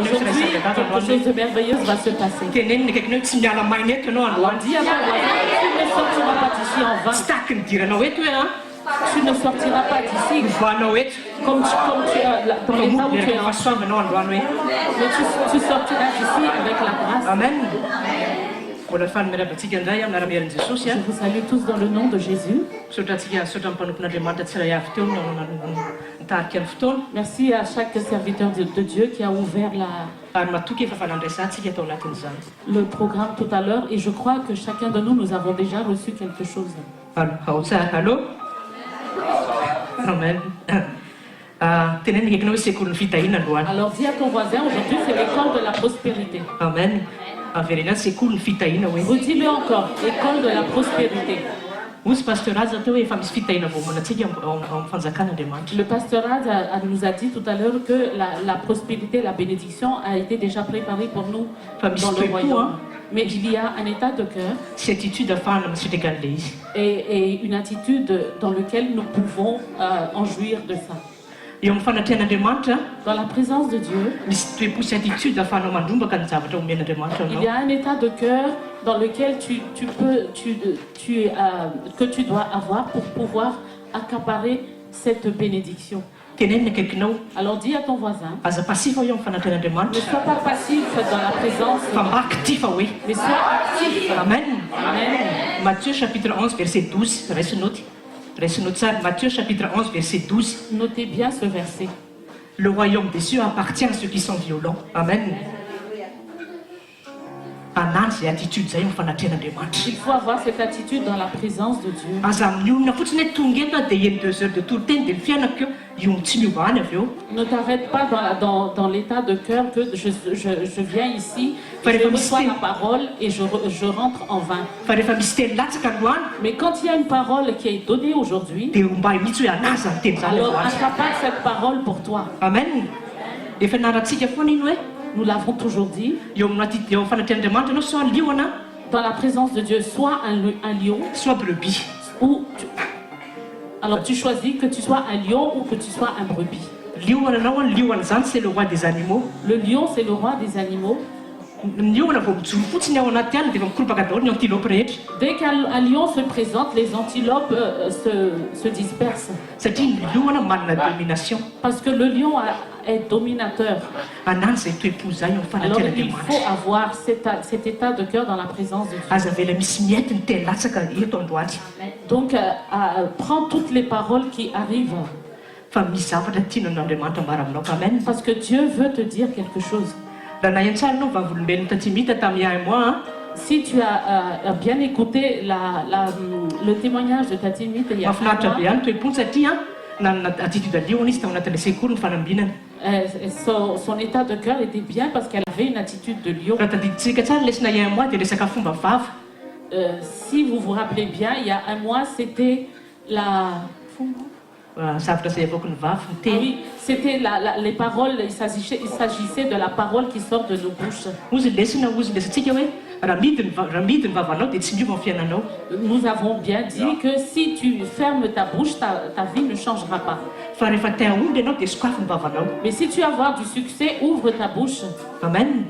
Aujourd'hui, quelque chose de merveilleux va se passer. On dit à ton voisin, tu ne sortiras pas d'ici en vain. Tu ne sortiras pas d'ici comme tu as dans l'état où tu es en train. Mais tu sortiras d'ici avec la grâce. Amen. Je vous salue tous dans le nom de Jésus. Merci à chaque serviteur de Dieu qui a ouvert le programme tout à l'heure. Et je crois que chacun de nous avons déjà reçu quelque chose. Allô? Amen. Alors dis à ton voisin, aujourd'hui c'est l'école de la prospérité. Amen. Redis-le encore, l'école de la prospérité. Le pastorat nous a dit tout à l'heure que la prospérité, la bénédiction a été déjà préparée pour nous dans le royaume. Mais il y a un état de cœur et une attitude dans laquelle nous pouvons en jouir de ça. Dans la présence de Dieu, il y a un état de cœur dans lequel que tu dois avoir pour pouvoir accaparer cette bénédiction. Alors dis à ton voisin, ne sois pas passif dans la présence, mais sois actif. Amen. Amen. Matthieu chapitre 11, verset 12, reste noté. Matthieu chapitre 11, verset 12. Notez bien ce verset. Le royaume des cieux appartient à ceux qui sont violents. Amen. Il faut avoir cette attitude dans la présence de Dieu. Ne t'arrête pas dans l'état de cœur que je viens ici, je reçois la parole et je rentre en vain. Mais quand il y a une parole qui est donnée aujourd'hui, alors accapare cette parole pour toi. Amen. Nous l'avons toujours dit. Dans la présence de Dieu, soit un lion, soit brebis. Alors tu choisis que tu sois un lion ou que tu sois un brebis. C'est le roi des animaux. Le lion, c'est le roi des animaux. Dès qu'un lion se présente, les antilopes se dispersent. Parce que le lion est dominateur. Alors il faut avoir cet état de cœur dans la présence de Dieu. Donc prends toutes les paroles qui arrivent. Parce que Dieu veut te dire quelque chose. Si tu as bien écouté le témoignage de Tatimite il y a son état de cœur était bien parce qu'elle avait une attitude de lion. Si vous vous rappelez bien, il y a un mois, c'était oui, c'était les paroles, il s'agissait de la parole qui sort de nos bouches. Nous avons bien dit que si tu fermes ta bouche, ta vie ne changera pas. Mais si tu veux avoir du succès, ouvre ta bouche. Amen.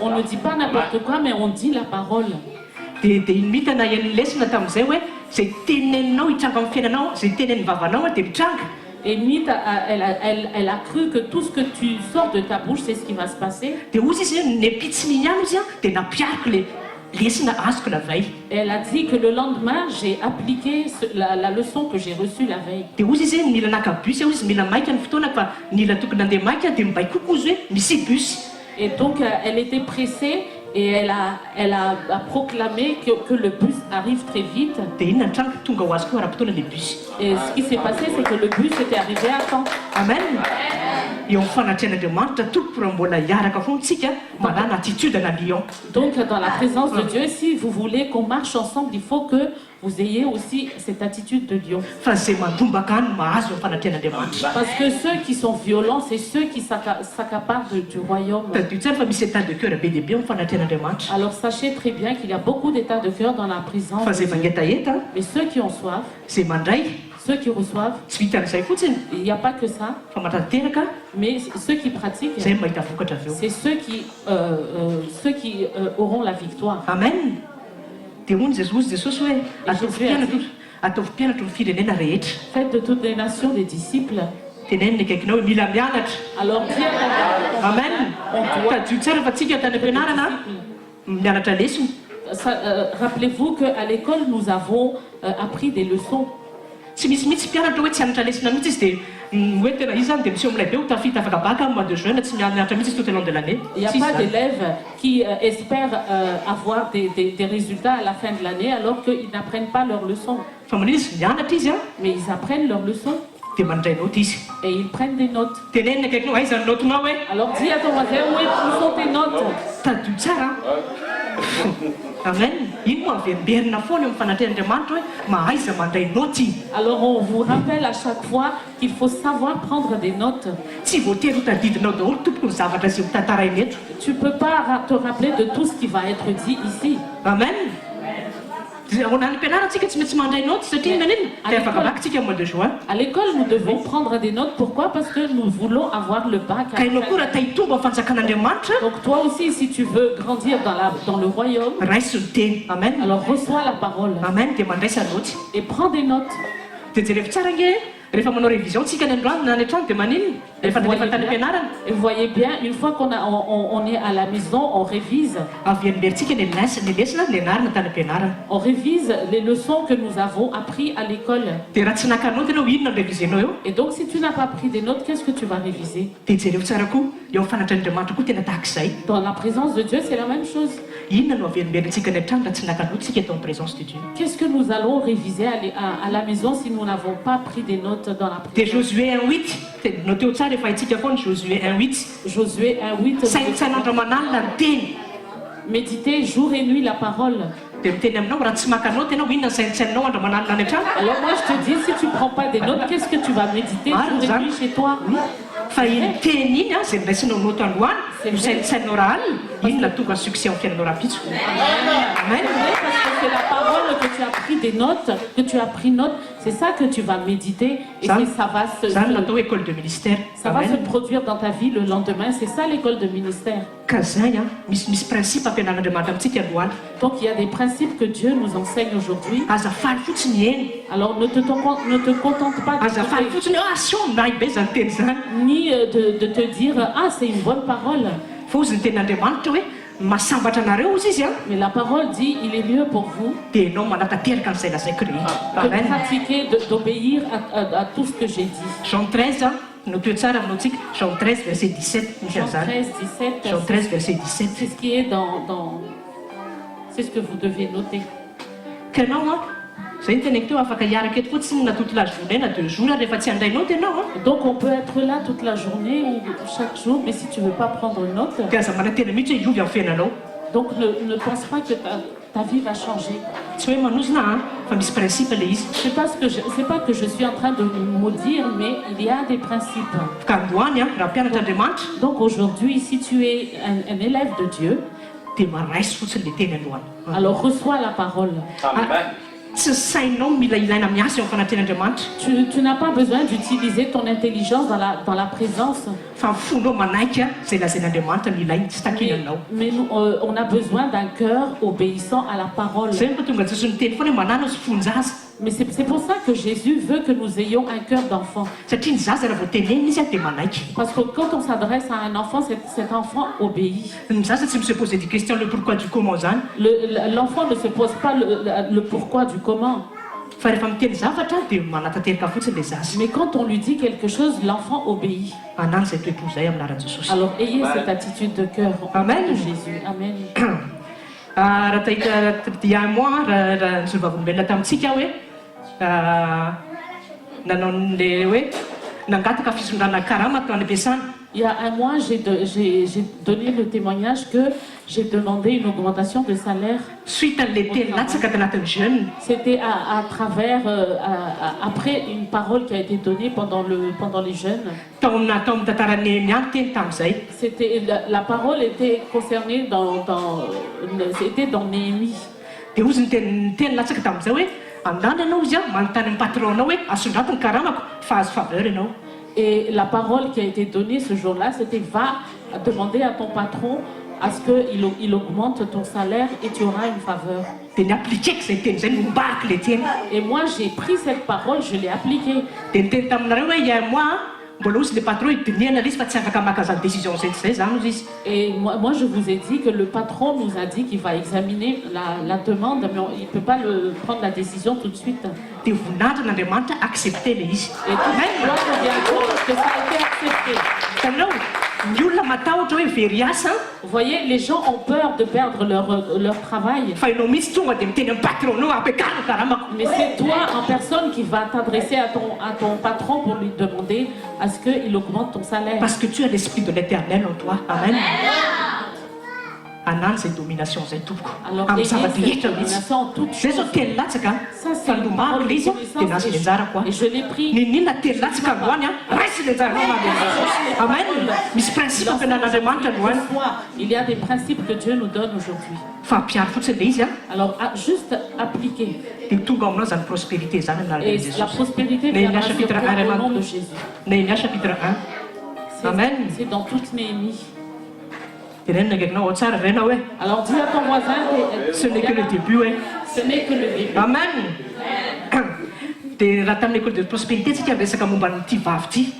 On ne dit pas n'importe quoi, mais on dit la parole. Et Mita, elle a cru que tout ce que tu sors de ta bouche, c'est ce qui va se passer. Elle a dit que le lendemain, j'ai appliqué la leçon que j'ai reçue la veille. Et donc, elle était pressée. Et elle a proclamé que le bus arrive très vite. Et ce qui s'est passé, c'est que le bus était arrivé à temps. Amen. Donc dans la présence de Dieu, si vous voulez qu'on marche ensemble, il faut que vous ayez aussi cette attitude de lion. Parce que ceux qui sont violents, c'est ceux qui s'accaparent du royaume. Alors sachez très bien qu'il y a beaucoup d'états de cœur dans la présence de Dieu. Mais ceux qui ont soif, Ceux qui reçoivent, tsy vitan'izay fotsiny il n'y a pas que ça, fa matanteraka mais ceux qui pratiquent, zay mahita vokatra avy eo. c'est ceux qui auront la victoire. Amen. Dia hoy Jesosy hoe ataovy mpianatra ny firenena rehetra. Faites de toutes les nations des disciples. Teneniny akaikinao hoe mila mianatra. Alors bien, Amen. Tadio tsara fa tsika tany am-pianarana mianatra lesona. rappelez-vous qu'à l'école, nous avons appris des leçons. Tsy misy mihitsy mpianatra hoe tsy hianatra lesona mihitsy izy dia hoe tena izy zany dia misy amin'ilay be ho tafita afaka baka amin'ny mois de juin tsy mianatra mihitsy izy tout au long de l'année. Il n'y a pas d'élèves qui espèrent avoir des résultats à la fin de l'année alors qu'ils n'apprennent pas leurs leçons. Fa manino izy mianatra izy a Mais ils apprennent leurs leçons dia mandray note izy. et ils prennent des notes. Teneniny akaikinao aiza ny notenao hoe Alors dis à ton voisin, où sont tes notes? tadio tsara. Amen. Ino moa averimberina foana eo amin'ny fanatrehan'Andriamanitra hoe mahaiza mandray noty. Alors on vous rappelle à chaque fois qu'il faut savoir prendre des notes. Tsy voatery ho tadidinao daholo tompoko ny zavatra izay ho tantarainy eto. Tu ne peux pas te rappeler de tout ce qui va être dit ici. Amen. Ao an'ny mpianarantsika tsy maintsy mandray noty satria manino dia afaka vakintsika mois de juin. À l'école, nous devons prendre des notes. Pourquoi? Parce que nous voulons avoir le bac. Ka ianao koa raha tahitombo amin'ny fanjakan'Andriamanitra Donc toi aussi, si tu veux grandir dans le royaume, raisy ny teny. Amen. alors reçois la parole Amen. Dia mandraisa noty. et prends des notes. Dia jerevo tsara nge rehefa manao révision tsika ny androany na ny atrano dia manino rehefa tany am-pianarana Et vous voyez bien, une fois qu'on est à la maison, on révise. avy aniberintsika ny lesona ny anarana tany am-pianarana. On révise les leçons que nous avons appris à l'école. Dia raha tsy naka noty ianao inona ny révisenao eo. Et donc, si tu n'as pas pris des notes, qu'est-ce que tu vas réviser? Dia jerevo tsara koa eo amin'ny fanatran'Andriamanitra koa tena tahak'izay. Dans la présence de Dieu, c'est la même chose. Inona no avy aniberintsika ny atrano raha tsy naka noty tsika eto en présence de Dieu. Qu'est-ce que nous allons réviser à la maison si nous n'avons pas pris des notes dans la Dia présence? Josué 1:8 noteo tsara efa haitsika foana Josué 1:8 Josué 1:8. sain'andro manalina ny teny. Méditez jour et nuit la parole. Dia miteny aminao raha tsy maka noty ianao inona ny sain'andro manalina ny atrano. Alors moi je te dis, si tu ne prends pas des notes, qu'est-ce que tu vas méditer jour et nuit chez toi? Fa iny teny iny a zay niraisinao noty androany io sain'andro raha alina iny nahatonga ny succès amin'ny fiainanao raha-pitso. Amen. Parce que c'est la parole que tu as pris des notes, que tu as pris note, c'est ça que tu vas méditer et Ça- ça va Zany natao école de ministère. ça va se Amen. produire dans ta vie le lendemain. C'est ça l'école de ministère. Ka zay a misy principe ampianarandriamanitra amintsika androany. Donc il y a des principes que Dieu nous enseigne aujourd'hui. Azafady fotsiny eny. Alors ne te contente pas Azafady d'écouter, fotsiny sion nay be zany teny zany. ni de te dire ah c'est une bonne parole. Fa ozy ny tenin'Andriamanitra hoe masambatra anareo ozy izy a Mais la parole dit il est mieux pour vous dia ianao manatateraka an'izay lazaiko rehetra. de Amen. pratiquer, d'obéir à tout ce que j'ai dit. Jean 13 a noteo tsara amintsika Jean 13 verset 17 misy Jean an'izany. 13, 17, Jean 13 verset 17. c'est ce qui est c'est ce que vous devez noter. Ka ianao a zay ny teneko teo afaka hiaraka eto fotsiny na toute la journée na 2 jours rehefa tsy handray noty ianao a Donc on peut être là toute la journée ou chaque jour, mais si tu ne veux pas prendre note, dia aza manatena mihitsy hoe hiovy amin'ny fiainanao. donc ne pense pas que ta vie va changer. Tsy hoe manozona a fa misy principe le izy. C'est pas que je suis en train de maudire, mais il y a des principes. Ka androany a raha mpianatran'Andriamanitra Donc aujourd'hui, si tu es un élève de Dieu, dia maraisy fotsiny le teny androany. alors reçois la parole. Tsy sainao mila ilaina miasa eo amin'ny fanatrehan'Andriamanitra Tu n'as pas besoin d'utiliser ton intelligence dans la présence, fa fonao manaiky a zay lazain'Andriamanitra ny ilainy tsy takinanao. mais nous, on a besoin d'un cœur obéissant à la parole. Zay mba tonga Jesosy niteny foana hoe manana sy fonja azy Mais c'est pour ça que Jésus veut que nous ayons un cœur d'enfant. satria ny zaza raha vao teneny izy a dia manaiky. Parce que quand on s'adresse à un enfant, cet enfant obéit. Ny zaza tsy misy poser des questions le pourquoi du comment zany L'enfant ne se pose pas le pourquoi du comment. fa rehefa miteny zavatra dia manatateraka fotsiny le zaza. Mais quand on lui dit quelque chose, l'enfant obéit. Anany zay toepo zay amin'ny anaran'i Jesosy. Alors ayez cette attitude de cœur au nom Amen. de Jésus. Amen. Raha tahita dia mois raha ny zovavolombelona tamintsika hoe nanao le hoe nangataka fisondrana karama tao any am-piasana. Il y a un mois, j'ai donné le témoignage que j'ai demandé une augmentation de salaire. Suite an'le teny latsaka tanatin'ny jeune C'était à travers, après une parole qui a été donnée pendant les jeûnes. tao amin'ny tantaran'ny Néhémia teny tamin'izay. La parole était concernée c'était dans Néhémie. Dia ozy ny teny latsaka tamin'izay hoe andany ianao izy a manontany amin'ny patronao hoe asondratony karamako fa azo faveur ianao. Et la parole qui a été donnée ce jour-là, c'était va demander à ton patron à ce qu'il augmente ton salaire et tu auras une faveur. Dia niaplikeko zay teny zay nombariko le teny. Et moi, j'ai pris cette parole, je l'ai appliquée. Dia niteny taminareo hoe ia moi mbola ozy le patron idiniana le izy fa tsy afaka maka zany décision zay zany ozy izy. Et moi, je vous ai dit que le patron nous a dit qu'il va examiner la demande, mais il ne peut pas prendre la décision tout de suite. Dia voninahitran'Andriamanitra accepté le izy. Et tout le monde doit bien parce que ça a été accepté. Hitanao ny olona matahotra hoe very asa. Vous voyez, les gens ont peur de perdre leur travail. Fa ianao mihitsy tonga dia miteny amin'ny patronao ampiakariko karamako. Mais c'est toi en personne qui va t'adresser à ton patron pour lui demander à ce qu'il augmente ton salaire. Parce que tu as l'esprit de l'Éternel en toi. Amen. Anany zay domination zay tompoko amin'ny zavatra rehetra mihitsy. Zay zao teny latsaka fandomako le izy dia nazy le anjara koa. Ninona teny latsaka androany a raisy le anjaranao mandeha. Amen. Misy principe ampianan'Andriamanitra androany. Il y a des principes que Dieu nous donne aujourd'hui. Fa ampiary fotsiny le izy a. Alors juste appliquer. Dia tonga aminao zany prospérité zany Et la prospérité viendra sur toi au nom de Jésus. Néhémie chapitre 1. Amen. C'est dans toute Néhémie. Alors dis à ton voisin, ce n'est que le début. Ce n'est que le début. Amen. Raha tamin'ny école de prospérité tsika resaka momba n'ity vavy ty.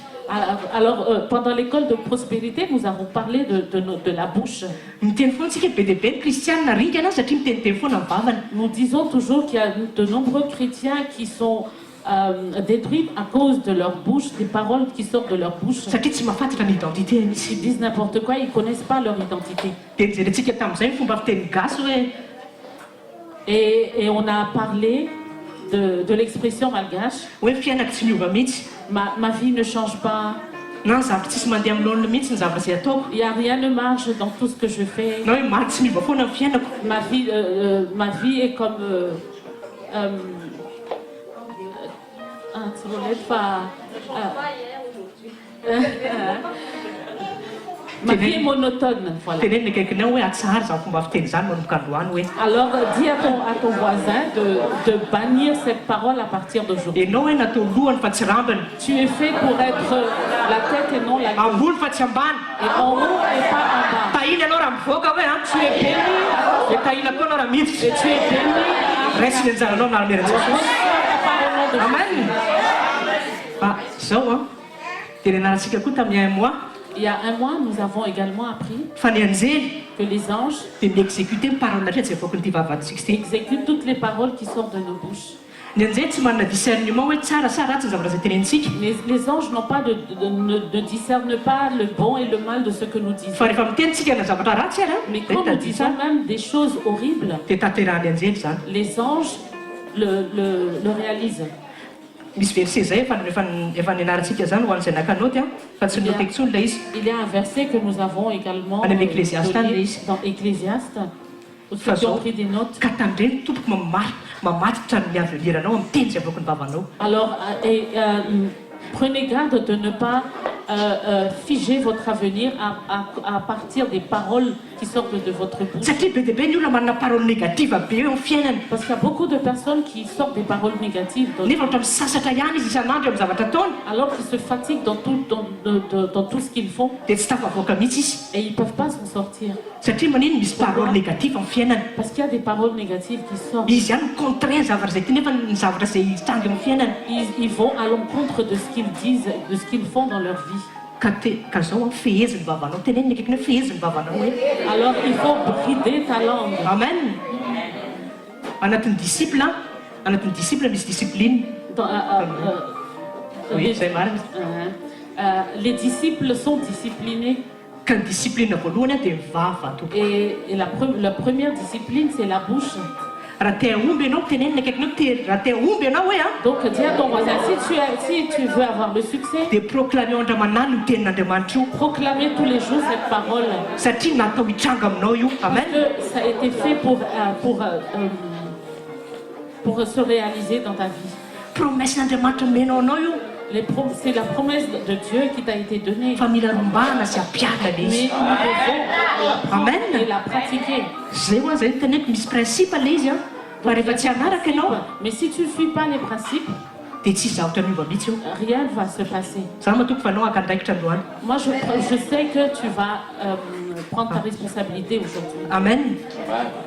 Alors, pendant l'école de prospérité, nous avons parlé de la bouche. Nous disons toujours qu'il y a de nombreux chrétiens qui sont détruits à cause de leur bouche, des paroles qui sortent de leur bouche. Ils disent n'importe quoi, ils ne connaissent pas leur identité. Et on a parlé de l'expression malgache. Ma vie ne change pas. Il n'y a rien de marche dans tout ce que je fais. Ma vie est comme... ma vie est monotone. Voilà. Alors dis à ton voisin de bannir cette parole à partir d'aujourd'hui. Tu es fait pour être la tête et non la queue. Et en haut et pas en bas. Tu es béni et tu es béni. Amen. Il y a un mois, nous avons également appris que les anges exécutent toutes les paroles qui sortent de nos bouches. Mais les anges n'ont pas ne discernent pas le bon et le mal de ce que nous disons. Mais quand nous disons même des choses horribles, les anges le réalisent. Il y a un verset que nous avons également dans Ecclésiaste, ceux qui ont pris des notes. Alors, prenez garde de ne pas figer votre avenir à partir des paroles qui sortent de votre bouche. Parce qu'il y a beaucoup de personnes qui sortent des paroles négatives. Alors qu'ils se fatiguent dans tout ce qu'ils font. Et ils ne peuvent pas s'en sortir. Parce qu'il y a des paroles négatives qui sortent. Ils vont à l'encontre de ce qu'ils disent, de ce qu'ils font dans leur vie. Alors il faut brider ta langue. Amen. Les disciples sont disciplinés. Et la première discipline, c'est la bouche. Donc dis à ton voisin, si tu veux avoir le succès, proclamer tous les jours cette parole. Parce que ça a été fait pour se réaliser dans ta vie. C'est la promesse de Dieu qui t'a été donnée. Mais nous devons la prendre et la pratiquer. Mais si tu ne suis pas les principes, rien ne va se passer. Moi, je sais que tu vas prendre ta responsabilité aujourd'hui. Amen.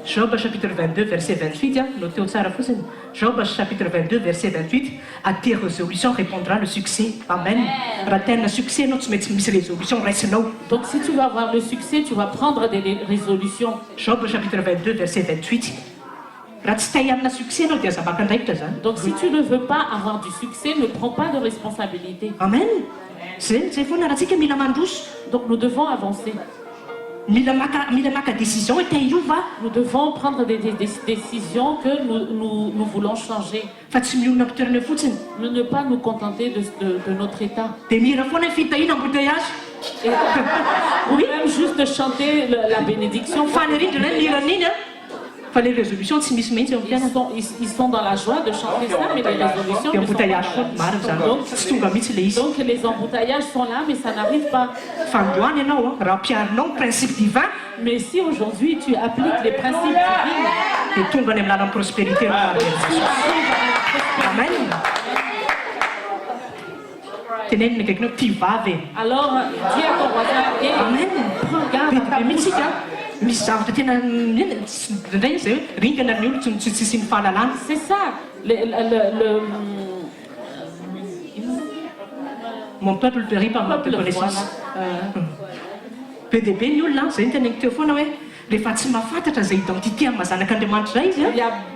Job chapitre 22, verset 28. Notez au Sarah Foussen. Job chapitre 22, verset 28. À tes résolutions répondra le succès. Amen. Raten succès, notre résolution reste nous. Donc, si tu veux avoir le succès, tu vas prendre des résolutions. Job chapitre 22, verset 28. Donc si tu ne veux pas avoir du succès, ne prends pas de responsabilité. Amen. Donc nous devons avancer. Nous devons prendre des décisions que nous voulons changer. Ne pas nous contenter de notre état. Ou même juste chanter la bénédiction. Les résolutions, ils sont dans la joie de chanter ça, mais les résolutions ne sont pas. Donc les embouteillages sont là, mais ça n'arrive pas. Mais si aujourd'hui tu appliques les principes divins, la prospérité. Amen. Alors dis à ton voisin, prends garde à ta bouche. C'est ça. Mon peuple périt par manque de connaissance. PDB, nous là, c'est un téléphone, ouais. Il y a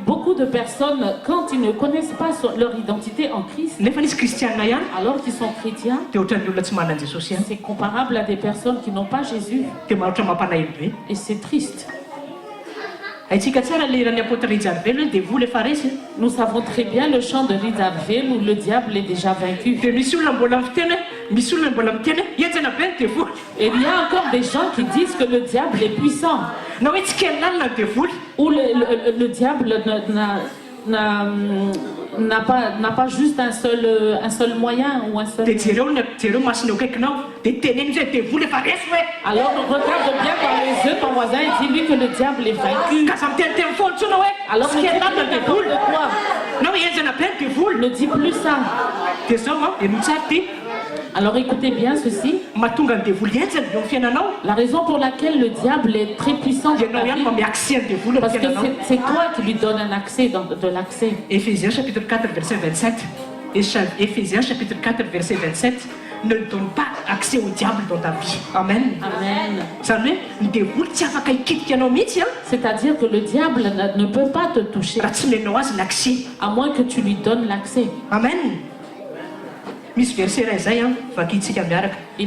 beaucoup de personnes, quand ils ne connaissent pas leur identité en Christ, alors qu'ils sont chrétiens, c'est comparable à des personnes qui n'ont pas Jésus. Et c'est triste. Nous savons très bien le chant de Rizarvel où le diable est déjà vaincu. Et il y a encore des gens qui disent que le diable est puissant. Où le diable n'a pas juste un seul moyen ou un seul... Alors regarde bien par les yeux ton voisin et dis-lui que le diable est vaincu. Alors ne dis pas n'importe quoi. Ne dis plus ça. Alors écoutez bien ceci. La raison pour laquelle le diable est très puissant, parce que c'est toi qui lui donnes un accès, de l'accès. Éphésiens chapitre 4 verset 27. Éphésiens chapitre 4 verset 27. Ne donne pas accès au diable dans ta vie. Amen. Amen. C'est-à-dire que le diable ne peut pas te toucher, à moins que tu lui donnes l'accès. Amen. Il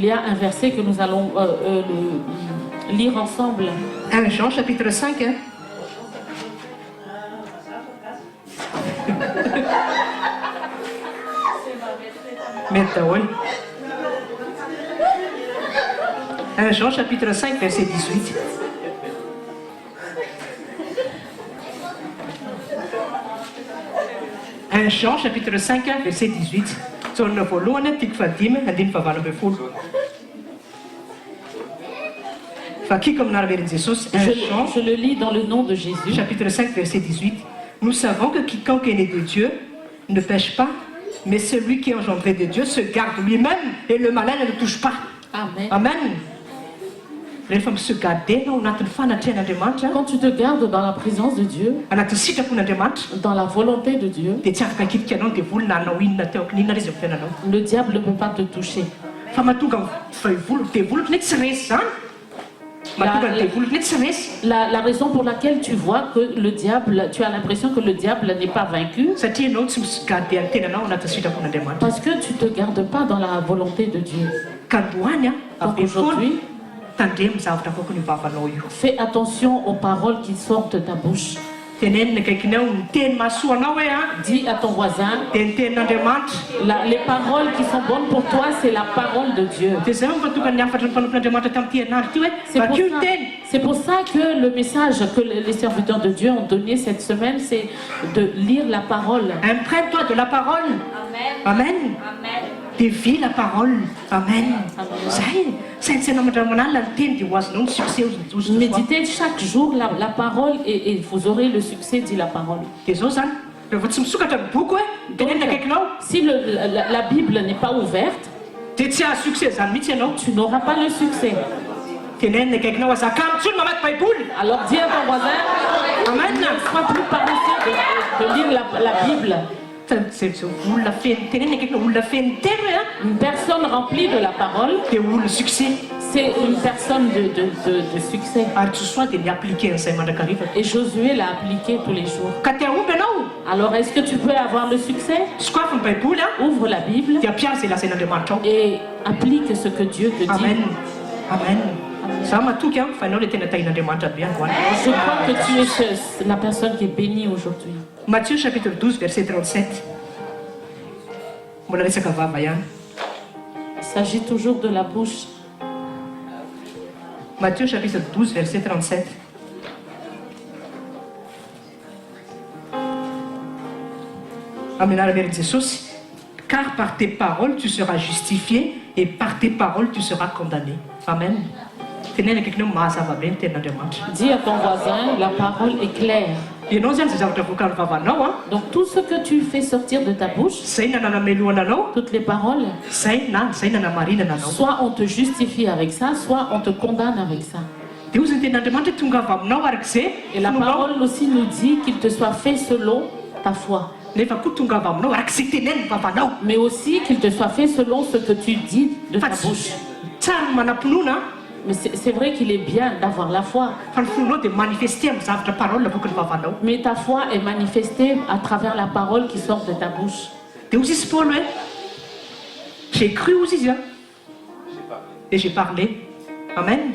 y a un verset que nous allons lire ensemble. 1 Jean chapitre 5. Maintenant, 1 Jean chapitre 5 verset 18. Jean chapitre 5 verset 18. Je le lis dans le nom de Jésus. Chapitre 5 verset 18. Nous savons que quiconque est né de Dieu ne pêche pas, mais celui qui est engendré de Dieu se garde lui-même et le malin ne le touche pas. Amen. Amen. Quand tu te gardes dans la présence de Dieu, dans la volonté de Dieu, le diable ne peut pas te toucher. La raison pour laquelle tu vois que le diable, tu as l'impression que le diable n'est pas vaincu, parce que tu ne te gardes pas dans la volonté de Dieu. Donc aujourd'hui, fais attention aux paroles qui sortent de ta bouche. Dis à ton voisin, les paroles qui sont bonnes pour toi, c'est la parole de Dieu. C'est pour ça que le message que les serviteurs de Dieu ont donné cette semaine, c'est de lire la parole. Imprègne-toi de la parole. Amen. Amen. Amen. dia vy la parole. Amen. Zay saintsy namatra manala ny teny dia ho azonao ny succès ozy. Méditez chaque jour la parole et vous aurez le succès, dit la parole. Dia zao zany rehefa tsy misokatra ny boky hoe tenenina akaikinao. Si la Bible n'est pas ouverte, dia tsy hahazo succès zany mihitsy ianao. tu n'auras pas le succès. Tenenina akaikinao azaka amintsony mamaky baiboly. Alors dis à ton voisin, Amen. ne sois plus paresseux de lire la Bible. Olona feno tenenina akaikinao olona feno teny hoe Une personne remplie de la parole, dia olona succès. c'est une personne de succès. Ary Josoa dia niappliqué an'izay mandrakariva. Et Josué l'a appliqué tous les jours. Ka tia omby ianao Alors est-ce que tu peux avoir le succès? sokafy ny baiboly Ouvre la Bible dia ampiany izay lazain'Andriamanitra ao. et applique ce que Dieu te dit. Amen. Amen. Za matoky fa ianao le tena tahin'Andriamanitra be androany. Je crois que tu es la personne qui est bénie aujourd'hui. Matthieu chapitre 12 verset 37. Mbola resaka vava ihany. Il s'agit toujours de la bouche. Matthieu chapitre 12 verset 37. Amin'ny anaran'i Jesosy, car par tes paroles tu seras justifié et par tes paroles tu seras condamné. Amen. Tenenina akaikinao mahazava be ny tenin'Andriamanitra. Dis à ton voisin, la parole est claire. Ianao zany zay zavatra voakan'ny vavanao Donc tout ce que tu fais sortir de ta bouche, zay na nanameloana anao, toutes les paroles, zay nanamarinana anao. soit on te justifie avec ça, soit on te condamne avec ça. Dia hozy ny tenin'Andriamanitra tonga avy aminao arak'izay Et la parole aussi nous dit qu'il te soit fait selon ta foi. nefa koa tonga avy aminao arak'izay teneniny vavanao. Mais aussi qu'il te soit fait selon ce que tu dis de ta bouche. Tsara ny manam-pinoana Mais c'est vrai qu'il est bien d'avoir la foi. fa ny fononao dia manifester amin'ny zavatra parole avoaka ny vavanao. Mais ta foi est manifestée à travers la parole qui sort de ta bouche. Dia hozy izy Paul hoe j'ai cru hozy izy et j'ai parlé. Amen.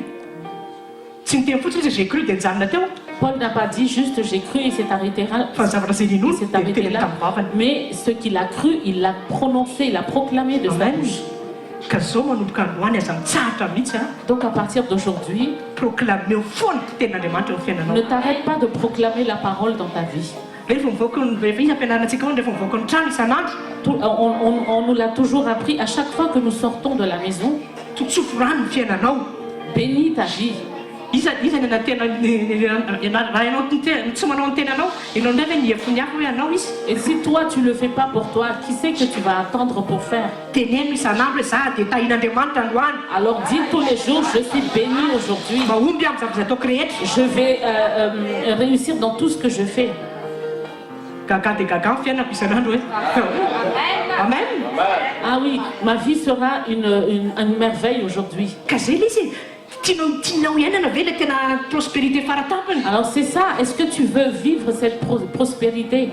Tsy miteny fotsiny izy j'ai cru dia nijanona teo Paul n'a pas dit juste j'ai cru et s'est arrêté là. fa ny zavatra zay ninony Il s'est dia arrêté teny là. tamin'ny vavany. Mais ce qu'il a cru, il l'a prononcé, il l'a proclamé de sa Amen. bouche. Ka zao manomboka androany aza mitsahatra mihitsy Donc à partir d'aujourd'hui, proclameo foana ny tenin'Andriamanitra eo amin'ny ne fiainanao. t'arrête pas de proclamer la parole dans ta vie. Rehefa izy ampianarantsika rehefa mivoaka ny trano isan'andro On nous l'a toujours appris à chaque fois que nous sortons de la maison. totsofo rano ny fiainanao. Bénis ta vie. Iza ny anatena raha ianao tsy manao ny tenanao ianao ndray hoe niefony hafa hoe anao izy Et si toi tu le fais pas pour toi, qui c'est que tu vas attendre pour faire? teneno isan'andro hoe za dia tahin'Andriamanitra androany Alors dis tous les jours, je suis béni aujourd'hui. mahomby amin'ny zavatra ataoko rehetra. Je vais réussir dans tout ce que je fais. Gaga dia gaga ny fiainako isan'andro hoe amen. Ah oui, ma vie sera une merveille aujourd'hui. Ka zay le izy tianao iainana ve le tena prospérité faratapany Alors c'est ça, est-ce que tu veux vivre cette prospérité?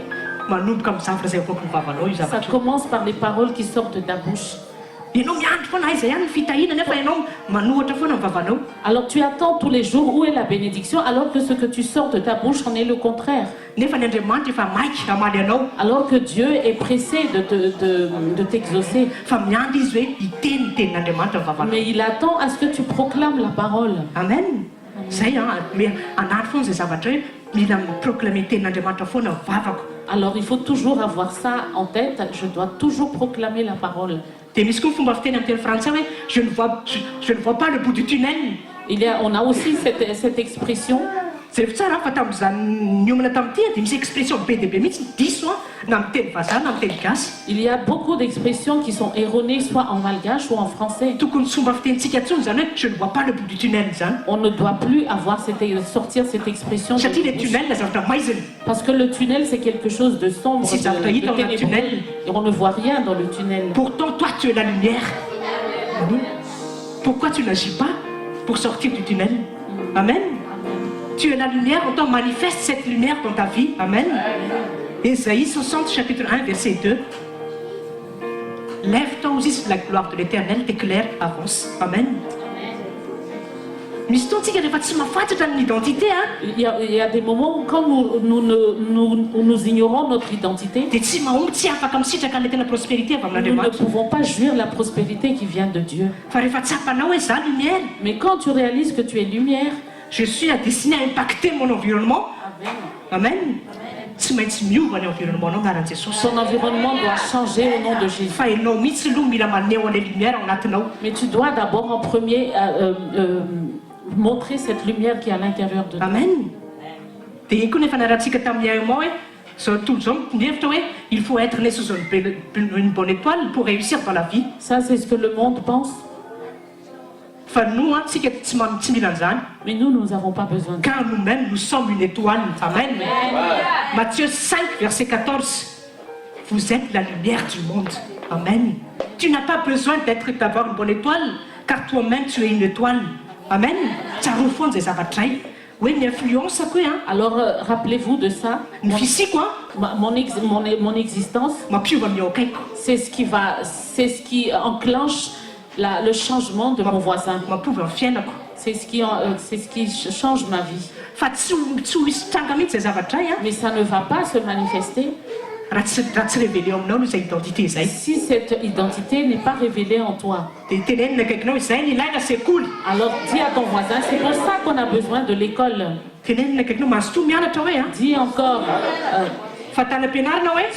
manomboka amin'ny zavatra zay avoaka ny vavanao io Ça zavatra. commence par les paroles qui sortent de ta bouche. Ianao miandry foana aiza ihany ny fitahina nefa ianao manohatra foana ny vavanao. Alors tu attends tous les jours où est la bénédiction alors que ce que tu sors de ta bouche en est le contraire. Nefa ny Andriamanitra efa maiky hamaly anao Alors que Dieu est pressé de t'exaucer. fa miandry izy hoe hiteny ny tenin'Andriamanitra ny vavanao. Mais il attend à ce que tu proclames la parole. Amen. Zay anary foana zay zavatra hoe mila miproclamer tenin'Andriamanitra foana ny vavako. Alors il faut toujours avoir ça en tête, je dois toujours proclamer la parole. Dia misy koa fomba fiteny amin'ny teny frantsay hoe je ne vois pas le bout du tunnel. On a aussi cette expression. Zay tsara fa tamin'izany niomana tamin'ity dia misy expression be dia be mihitsy diso na amin'ny teny vazaha na amin'ny teny gasy. Il y a beaucoup d'expressions qui sont erronées, soit en malgache ou en français. Tokony tsy fomba fitenitsika ntsony zany hoe je ne vois pas le bout du tunnel zany. On ne doit plus sortir cette expression. de Satria le bouche. tunnel zavatra maizina. Parce que le tunnel, c'est quelque chose de sombre, Si ça te dit dans le ténébreux, tunnel. et on ne voit rien dans le tunnel. Pourtant toi tu es la lumière. Pourquoi tu n'agis pas pour sortir du tunnel? Amen. Tu es la lumière, on t'en manifeste cette lumière dans ta vie. Amen. Ésaïe 60 chapitre 1 verset 2. Lève-toi aussi sur la gloire de l'Éternel, t'éclaire, avance. Amen. Misy fotoantsika rehefa tsy mahafantatra ny identité Il y a des moments où quand nous ignorons notre identité, dia tsy mahomby tsy afaka misitraka le tena prospérité avy nous ne amin'Andriamanitra. pouvons pas jouir la prospérité qui vient de Dieu. Fa rehefa tsapanao hoe za lumière, Mais quand tu réalises que tu es lumière, je suis destiné à impacter mon environnement. Amen. Amen. tsy maintsy miova ny environnementanao anarany Jesosy. Ton environnement doit changer au nom de Jésus. Fa ianao mihitsy aloha mila maneho an'ilay lumière ao anatinao. Mais tu dois d'abord en premier montrer cette lumière qui est à l'intérieur de toi. Amen. Dia iny koa nefa narahantsika tamin'ny AEMA hoe zao tontolo zao mihevitra hoe il faut être né sous une bonne étoile pour réussir dans la vie. Ça, c'est ce que le monde pense. Fa nous, tsika tsy mila an'izany. Mais nous n'avons pas besoin de ça. Car nous-mêmes, nous sommes une étoile. Amen. Matthieu 5, verset 14. Vous êtes la lumière du monde. Amen. Tu n'as pas besoin d'avoir une bonne étoile, car toi-même, tu es une étoile. Amen. Tsarofonjy zay zavatra iray. Oui, une influence, quoi, hein? Alors, rappelez-vous de ça. Une physique, quoi. Mon existence, c'est ce qui enclenche le changement de mon voisin. C'est ce qui change ma vie. Mais ça ne va pas se manifester si cette identité n'est pas révélée en toi. Alors dis à ton voisin, c'est pour ça qu'on a besoin de l'école. Dis encore,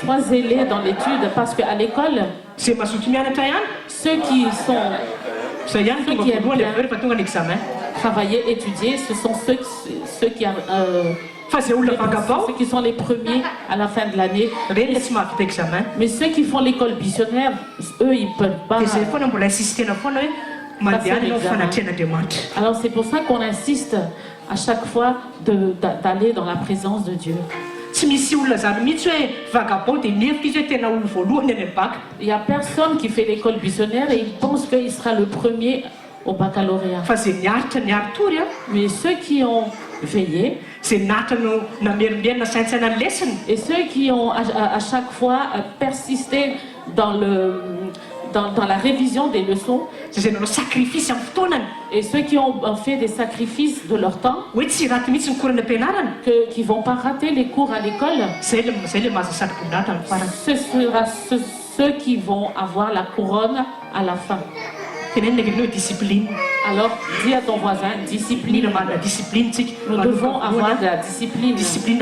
sois zélé dans l'étude, parce qu'à l'école, ceux qui aiment bien travailler, étudier, ce sont ceux qui sont les premiers à la fin de l'année. Mais ceux qui font l'école missionnaire, eux, ils ne peuvent pas. Alors c'est pour ça qu'on insiste à chaque fois d'aller dans la présence de Dieu. Il n'y a personne qui fait l'école missionnaire et il pense qu'il sera le premier au baccalauréat. Mais ceux qui ont veillé et ceux qui ont à chaque fois persisté dans la révision des leçons et ceux qui ont fait des sacrifices de leur temps, qui ne vont pas rater les cours à l'école, ce sera ceux qui vont avoir la couronne à la fin. Alors dis à ton voisin, discipline. Nous devons avoir de la discipline. Discipline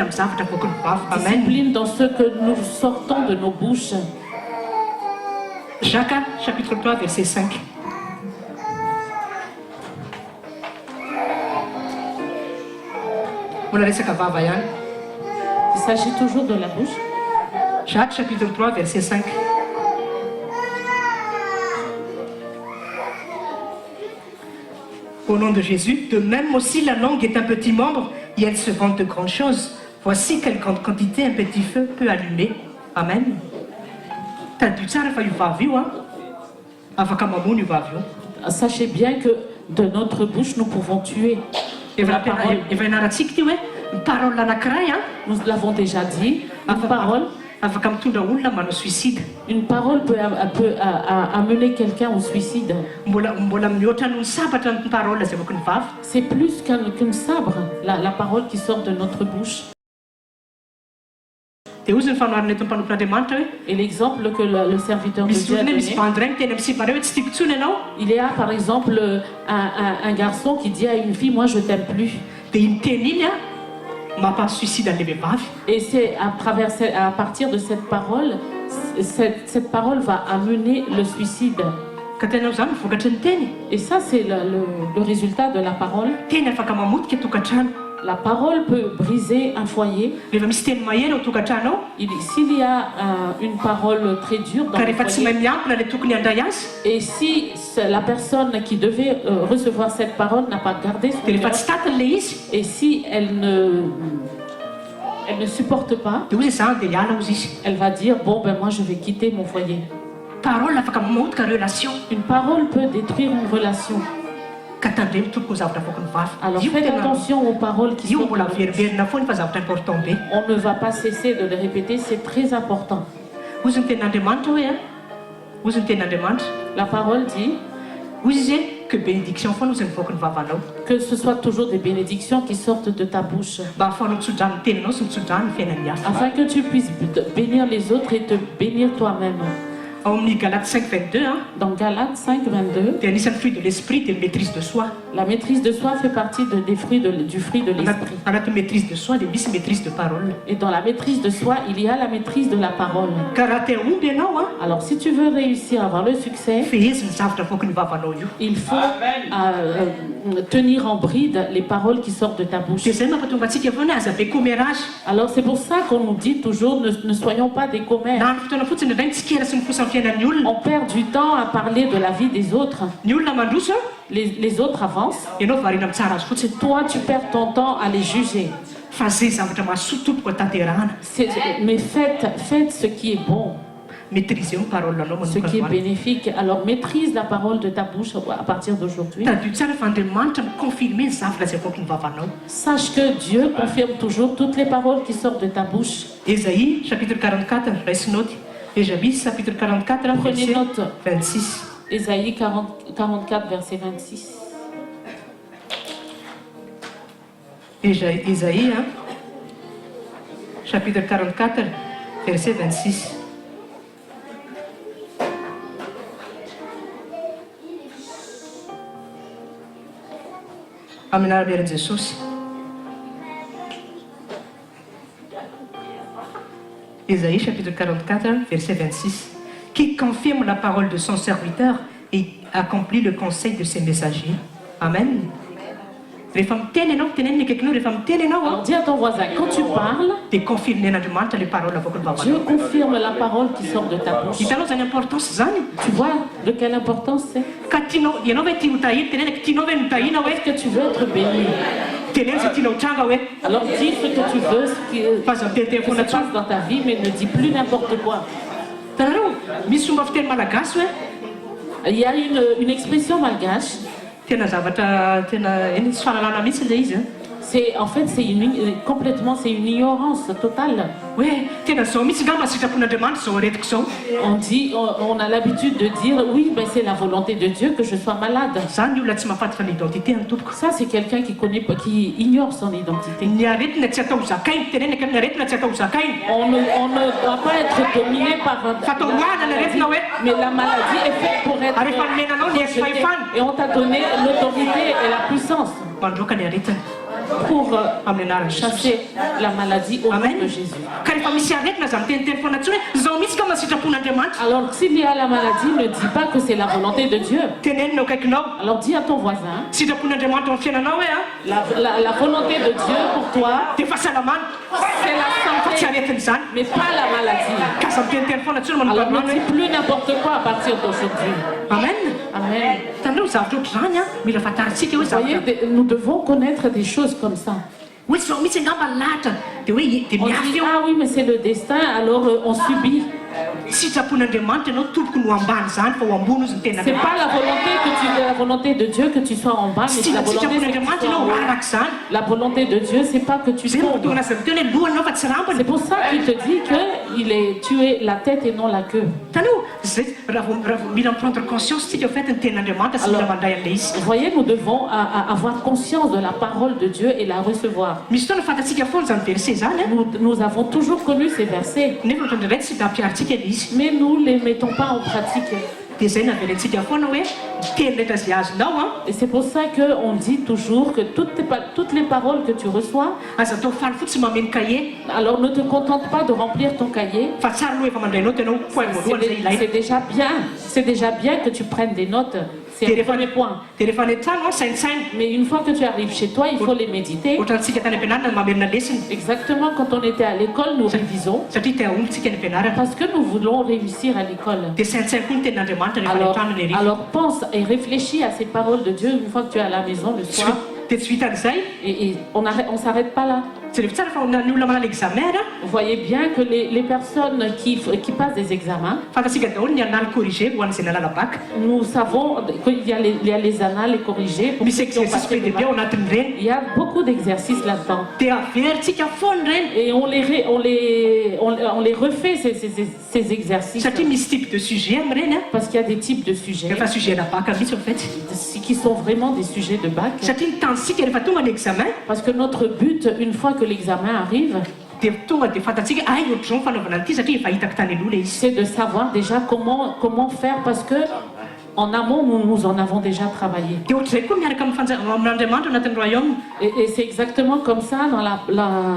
dans ce que nous sortons de nos bouches. Jacques chapitre 3 verset 5. Il s'agit toujours de la bouche. Jacques chapitre 3 verset 5. Au nom de Jésus, de même aussi la langue est un petit membre et elle se vante de grandes choses. Voici quelle grande quantité un petit feu peut allumer. Amen. Sachez bien que de notre bouche nous pouvons tuer. Nous l'avons déjà dit, une parole peut amener quelqu'un au suicide. C'est plus qu'un sabre, la parole qui sort de notre bouche. Et l'exemple que le serviteur de Dieu a donné, il y a par exemple un garçon qui dit à une fille, moi je t'aime plus. Et c'est à partir de cette parole, cette parole va amener le suicide. Et ça c'est le résultat de la parole. La parole peut briser un foyer. S'il y a une parole très dure dans le foyer, et si la personne qui devait recevoir cette parole n'a pas gardé son cœur, et si elle ne supporte pas, elle va dire, bon ben moi je vais quitter mon foyer. Une parole peut détruire une relation. Alors faites attention aux paroles qui sont. On ne va pas cesser de les répéter, c'est très important. La parole dit que ce soit toujours des bénédictions qui sortent de ta bouche, afin que tu puisses bénir les autres et te bénir toi-même. Ao amin'ny Galates 5:22, hein, Dans Galates 5:22, dia anisan'ny fruit de l'esprit dia maîtrise de soi. la maîtrise de soi fait partie du fruit de l'esprit. Anaty maîtrise de soi dia misy maîtrise de parole. Et dans la maîtrise de soi, il y a la maîtrise de la parole. Ka raha te omby ianao a, Alors si tu veux réussir à avoir le succès, feheziny zavatra avoaka ny vavanao io. il faut tenir en bride les paroles qui sortent de ta bouche. Dia zay mampatonga antsika foana aza be commérage. Alors c'est pour ça qu'on nous dit toujours ne soyons pas des commères. Na andro fotoana fotsiny indray tsikera sy mifosa amin'ny fiainan'ny olona. On perd du temps à parler de la vie des autres. Ny olona mandroso a, Les autres avancent. ianao variana amin'ny tsara azy fotsiny. Toi, tu perds ton temps à les juger. Fa zay zavatra mahasoa tompoko tanterahana. Mais faites ce qui est bon, Maîtrisez ny parole anao ce qui est manokana. bénéfique. Alors maîtrise la parole de ta bouche à partir d'aujourd'hui. Tadio tsara fa Andriamanitra miconfirme ny zavatra izay avoaka ny vavanao. Sache que Dieu confirme toujours toutes les paroles qui sortent de ta bouche. Ésaïe chapitre 44, raisi note. Ésaïe chapitre 44, Prenez verset note. 26. Ésaïe 44, verset 26. Ésaïe, hein, chapitre 44, verset 26. Amin'ny anaran'i Jesosy. Ésaïe chapitre 44, verset 26. Qui confirme la parole de son serviteur et accomplit le conseil de ses messagers. Amen. Rehefa miteny ianao, teneniny akaikinao, rehefa miteny ianao, Alors dis à ton voisin, quand tu parles, dia confirme n'Andriamanitra les paroles avoaka ny Dieu vavanao. confirme la parole qui sort de ta bouche. Hitanao zany importance zany. Tu vois de quelle importance c'est? Ka tianao, ianao hoe tia ho tahina, tenenaka tianao hoe mitahina hoe, Est-ce que tu veux être béni? teneny zay tianao tranga hoe, Alors dis ce que tu veux, ce qui fa aza miteny que se foana passe tsara. dans ta vie, mais ne dis plus n'importe quoi. Tanareo, misy fomba fiteny malagasy hoe, Il y a une expression malgache, tena zavatra tena eny tsy fahalalana mihitsy ilay izy. en fait c'est complètement c'est une ignorance totale. Hoe tena zao mihitsy ngamba sitrapon'Andriamanitra zao aretiko zao. On dit, on a l'habitude de dire oui, ben c'est la volonté de Dieu que je sois malade. Zany olona tsy mahafantatra ny identité ny tompoko. Ça c'est quelqu'un qui ignore son identité. Ny aretina tsy atao ho zakainy, tenenaka ny aretina tsy atao ho zakainy. On ne doit pas être dominé par un Fa atao hoana ny aretina hoe, mais la maladie est faite pour être rehefa nomenanao ny hery rejetée. fahefana, Et on t'a donné l'autorité et la puissance mandroaka ny aretina pour amin'ny anaran'i Jesosy. chasser la maladie au nom Amen. de Jésus. Ka rehefa misy aretina za miteniteny foana tsony hoe zao mihitsy ka mahasitrapon'Andriamanitra. Alors s'il y a la maladie, ne dis pas que c'est la volonté de Dieu. Tenenina akaikinao, Alors dis à ton voisin, sitrapon'Andriamanitra amin'ny fiainanao hoe a, la volonté de Dieu pour toi, dia fahasalamana. c'est la Fa tsy santé, aretin' zany. mais pas la maladie. Ka za miteniteny foana tsony Alors manokana ne hoe, dis plus n'importe quoi à partir d'aujourd'hui. amen. Amen. Tanareo zavatra ohatr'izany a, mila fantarintsika hoe Vous voyez, zavatra. nous devons connaître des choses comme ça. Hoe zao mihitsy angamba lahatra, dia hoe dia On miafy dit, eo. ah oui, mais c'est le destin, alors on subit. Sitrapon'Andriamanitra ianao tompoko no ambany zany fa ho ambony izy ny tena. C'est pas la volonté de Dieu que tu sois en bas, mais c'est la volonté c'est que tu Sitrapon'Andriamanitra sois en ianao haut. araka zany. La volonté de Dieu, c'est pas que tu Zay tombes. mahatonga anazy miteny hoe lohanao fa tsy rambony. C'est pour ça qu'il te dit que tu es la tête et non la queue. Tanao, zay raha vao mila prendre conscience tsika au fait ny tenin'Andriamanitra sy mila mandray an'ilay izy. Vous voyez, nous devons avoir conscience de la parole de Dieu et la recevoir. Misy fotoana fantatsika foana zany verset zany a, Nous avons toujours connu ces versets, nefa ohatrany indray tsy tampiaritsika ilay izy. mais nous ne les mettons pas en pratique. Dia zay navelantsika foana hoe teny rehetra zay azonao a, Et c'est pour ça qu'on dit toujours que toutes les paroles que tu reçois, aza atao faly fotsiny mameno cahier, alors ne te contente pas de remplir ton cahier. fa tsara aloha efa mandrainao tenao point voalohany zay ilaina. C'est déjà bien que tu prennes des notes. C'est un premier point. Dia rehefa any an-trano a sainisaina, Mais une fois que tu arrives chez toi, il faut les méditer. ohatrantsika tany am-pianarana mamerina lesiny, Exactement, quand on était à l'école, nous révisons satria te ahombytsika ny am-pianarana. parce que nous voulons réussir à l'école. Dia sainisaina koa ny tenin'Andriamanitra rehefa any an-trano ny Alors pense et réfléchis à ces paroles de Dieu une fois que tu es à la maison le soir. dia tsy vitan'izay, Et on s'arrête pas là. tsy rehefa tsara fa ny olona manala examen a, Vous voyez bien que les personnes qui passent des examens, fantatsika daholo ny anala corrigé ho an'izay nalala bac. nous savons qu'il y a les annales, les corrigés. Pour Misy ceux qui ont exercice passé be le dia be bac. ao anatin'ireny. Il y a beaucoup d'exercices là-dedans. Dia averintsika foana ireny, Et on les refait, ces exercices. satria misy type de sujet amin'ireny a, Parce qu'il y a des types de sujets efa sujet na bac mihitsy au fait. qui sont vraiment des sujets de bac. Satria ny tanjonsika rehefa tonga ny examen Parce que notre but, une fois que l'examen arrive, dia tonga dia fantatsika ay ohatr'izao fanaovana an'ity satria efa hitako tany aloha ilay izy. C'est de savoir déjà comment faire parce que en amont, nous en avons déjà travaillé. Dia ohatr'izay koa miaraka amin'Andriamanitra anatin'ny royaume. Et c'est exactement comme ça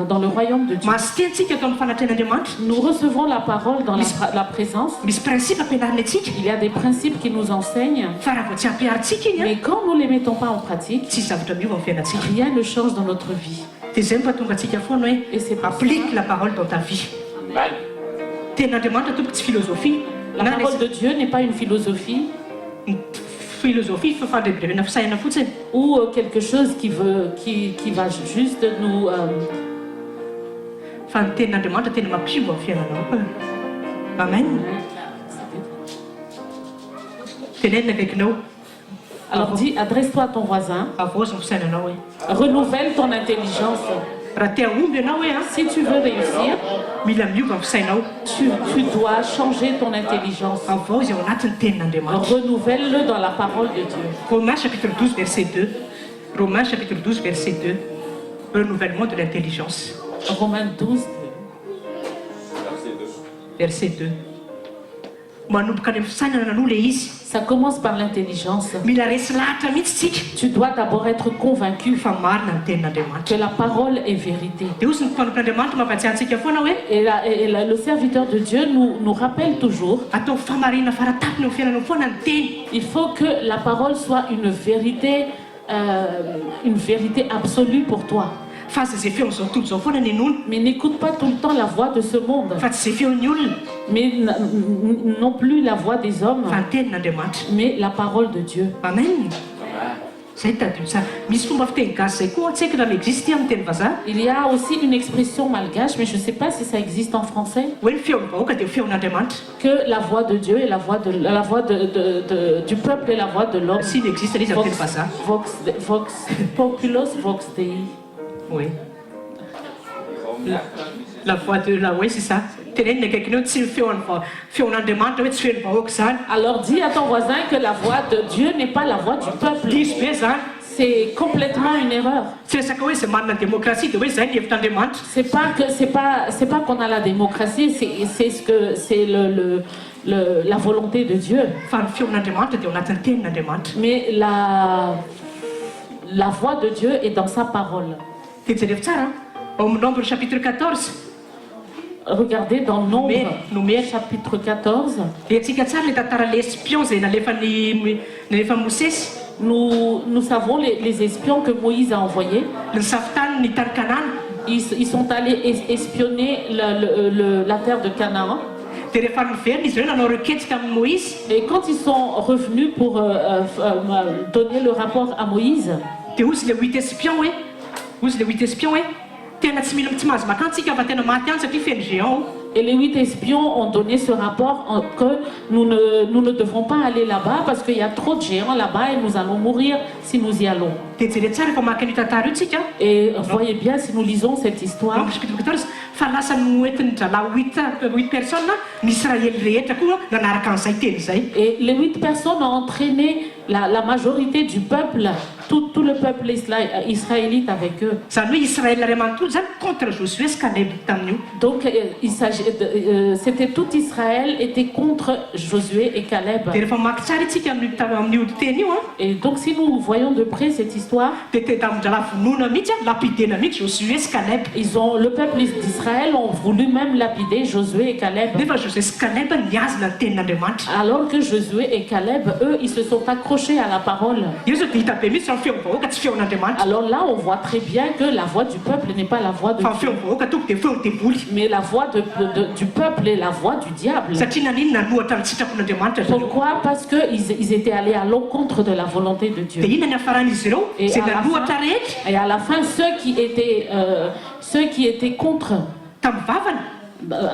dans le royaume de Dieu. Masitentsika atao amin'ny fanatrehan'Andriamanitra. Nous recevons la parole dans la présence. Misy principe ampianarina antsika. Il y a des principes qui nous enseignent. Fa raha vao tsy ampiarintsika iny Mais quand nous ne les mettons pas en pratique, tsy zavatra miova amin'ny fiainantsika. rien ne change dans notre vie. Dia zay mampatonga antsika foana hoe Et c'est pour applique ça. la parole dans ta vie. Ten'Andriamanitra tompoko tsy philosophie. La parole de Dieu n'est pas une philosophie Philosophie fifandrebirevena fisaina fotsiny. ou quelque chose qui va juste nous... Fa ny tenin'Andriamanitra tena mampiova amin'ny fiainanao. Amen. Tenenina akaikinao. Alors dis, adresse-toi à ton voisin, Avozo ny fisainanao hoe. renouvelle ton intelligence. Raha te aomby ianao hoe Si tu veux réussir, mila miova amin'ny fisainao. tu dois changer ton intelligence. Avaozy ao anatin'ny tenin'Andriamanitra. Renouvelle-le dans la parole de Dieu. Romains chapitre 12 verset 2. Romains chapitre 12 verset 2. Renouvellement de l'intelligence. Romains 12. Verset 2. Manomboka any amin'ny fisainana aloha le izy. Ça commence par l'intelligence. Mila resy lahatra mihitsy tsika Tu dois d'abord être convaincu fa marina ny tenin'Andriamanitra. que la parole est vérité. Dia ozy ny mpanompon'Andriamanitra mampatsiahy antsika foana hoe Et le serviteur de Dieu nous rappelle toujours, atao famarina faratapiny amin'ny fiainanao foana ny teny. il faut que la parole soit une vérité absolue pour toi. Fa zay feo zao tontolo zao foana ny nono. Mais n'écoute pas tout le temps la voix de ce monde, Fa tsy zay feon'ny olona mais non plus la voix des hommes, fa ny tenin'Andriamanitra. mais la parole de Dieu. Amen. Zay tadio tsara. Misy fomba fiteny gasy zay koa tsy haiko raha existe amin'ny teny vazaha. Il y a aussi une expression malgache, mais je ne sais pas si ça existe en français, Hoe ny feon'ny vahoaka dia feon'Andriamanitra. que la voix de Dieu et la voix du peuple et la voix de l'homme. S'il existe ilay izy amin'ny teny vazaha. Vox populos, vox Dei. Oui. La voix de la oui c'est ça. Tenenina akaikinao tsy ny feon'Andriamanitra hoe tsy feon'ny vahoaka zany. Alors dis à ton voisin que la voix de Dieu n'est pas la voix du peuple. Diso be zany. C'est complètement une erreur. Tsy resaka hoe zay manana démocratie dia hoe zay ny hevitr'Andriamanitra. C'est pas qu'on a la démocratie, c'est la volonté de Dieu. Fa ny feon'Andriamanitra dia ao anatin'ny tenin'Andriamanitra. Mais la voix de Dieu est dans sa parole. Dia jereo tsara ao amin'ny Nombre chapitre 14. Regardez dans Nombre Nombre chapitre 14. Dia antsika tsara ilay tantara l'espion zay nalefa Mosesy. Nous savons les espions que Moïse a envoyés. Ny savitany ny tany Kanana. Ils sont allés espionner la terre de Canaan. Dia rehefa niverina izy ireo nanao reketsika amin'ny Moïse. Et quand ils sont revenus pour donner le rapport à Moïse, Dia ozy le 8 espion hoe tena tsy mahazo makany tsika fa tena maty any satria feno géant. et les 8 espions ont donné ce rapport que nous ne devons pas aller là-bas parce qu'il y a trop de géants là-bas et nous allons mourir si nous y allons. Dia jere tsara efa maka an'io tantara io tsika. Et voyez bien si nous lisons cette histoire. Nombre chapitre 14 fa lasa noentin'ny drala 8 personnes ny Israely rehetra koa nanaraka an'izay teny zay. Et les 8 personnes ont entraîné la majorité du peuple, tout le peuple israélite avec eux. Zany hoe Israël ray manontolo zany contre Josué sy Caleb tamin'io. Donc c'était tout Israël était contre Josué et Caleb. Dia rehefa maky tsara itsika amin'io teny io Et donc si nous voyons de près cette histoire, dia tamin'ny drala vonoana mihitsy lapidena mihitsy Josué sy Caleb. le peuple d'Israël ont voulu même lapider Josué et Caleb. Nefa Josué sy Caleb niazona ny tenin'Andriamanitra. Alors que Josué et Caleb, eux, ils se sont accrochés à la parole. Io zao dia hita be mihitsy fa ny feon'ny vahoaka tsy feon'Andriamanitra. Alors là, on voit très bien que la voix du peuple n'est pas la voix de Fa ny Dieu, feon'ny vahoaka tonga dia feon'ny deboly. mais la voix du peuple est la voix du diable. Satria nanino nanohatra ny sitrapon'Andriamanitra zareo. Pourquoi? Parce qu'ils étaient allés à l'encontre de la volonté de Dieu. Dia ina ny hafaran'izy ireo Et zay à la nanohatra fin- rehetra Et à la fin, ceux qui étaient contre tamin'ny vavana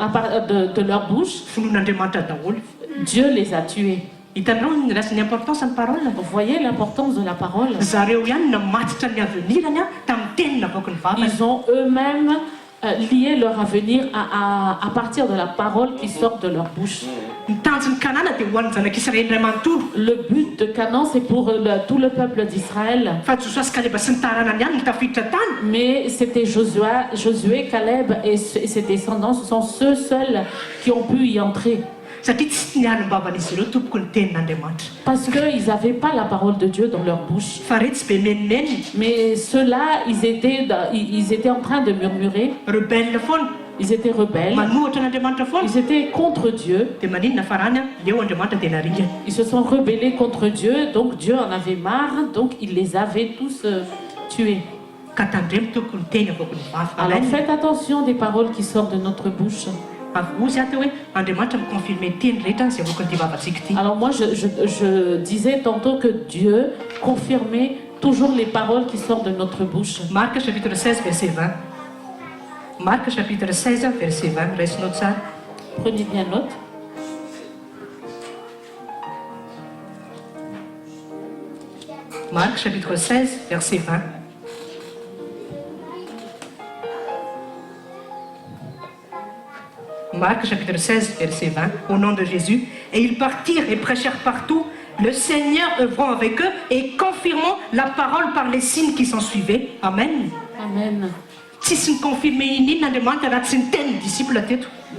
à part de leur bouche, fonon'Andriamanitra daholo. Dieu les a tués. Hitanao ny rasin'ny importance ny parole. Vous voyez l'importance de la parole? Zareo ihany namatitra ny avenirany tamin'ny teny navoaka ny vavana. Ils ont eux-mêmes lier leur avenir à partir de la parole qui sort de leur bouche. Le but de Canaan, c'est pour tout le peuple d'Israël. Mais c'était Josué, Caleb et ses descendants, ce sont ceux seuls qui ont pu y entrer. Parce qu'ils n'avaient pas la parole de Dieu dans leur bouche. Mais ceux-là, ils étaient en train de murmurer. Ils étaient rebelles. Ils étaient contre Dieu. Ils se sont rebellés contre Dieu, donc Dieu en avait marre, donc il les avait tous tués. Alors faites attention des paroles qui sortent de notre bouche. Alors moi je disais tantôt que Dieu confirmait toujours les paroles qui sortent de notre bouche. Marc chapitre 16 verset 20. Marc chapitre 16 verset 20. Reste note ça. Prenez bien note. Marc chapitre 16 verset 20. Marc chapitre 16 verset 20. Au nom de Jésus. Et ils partirent et prêchèrent partout, le Seigneur œuvrant avec eux et confirmant la parole par les signes qui s'en suivaient. Amen. Amen.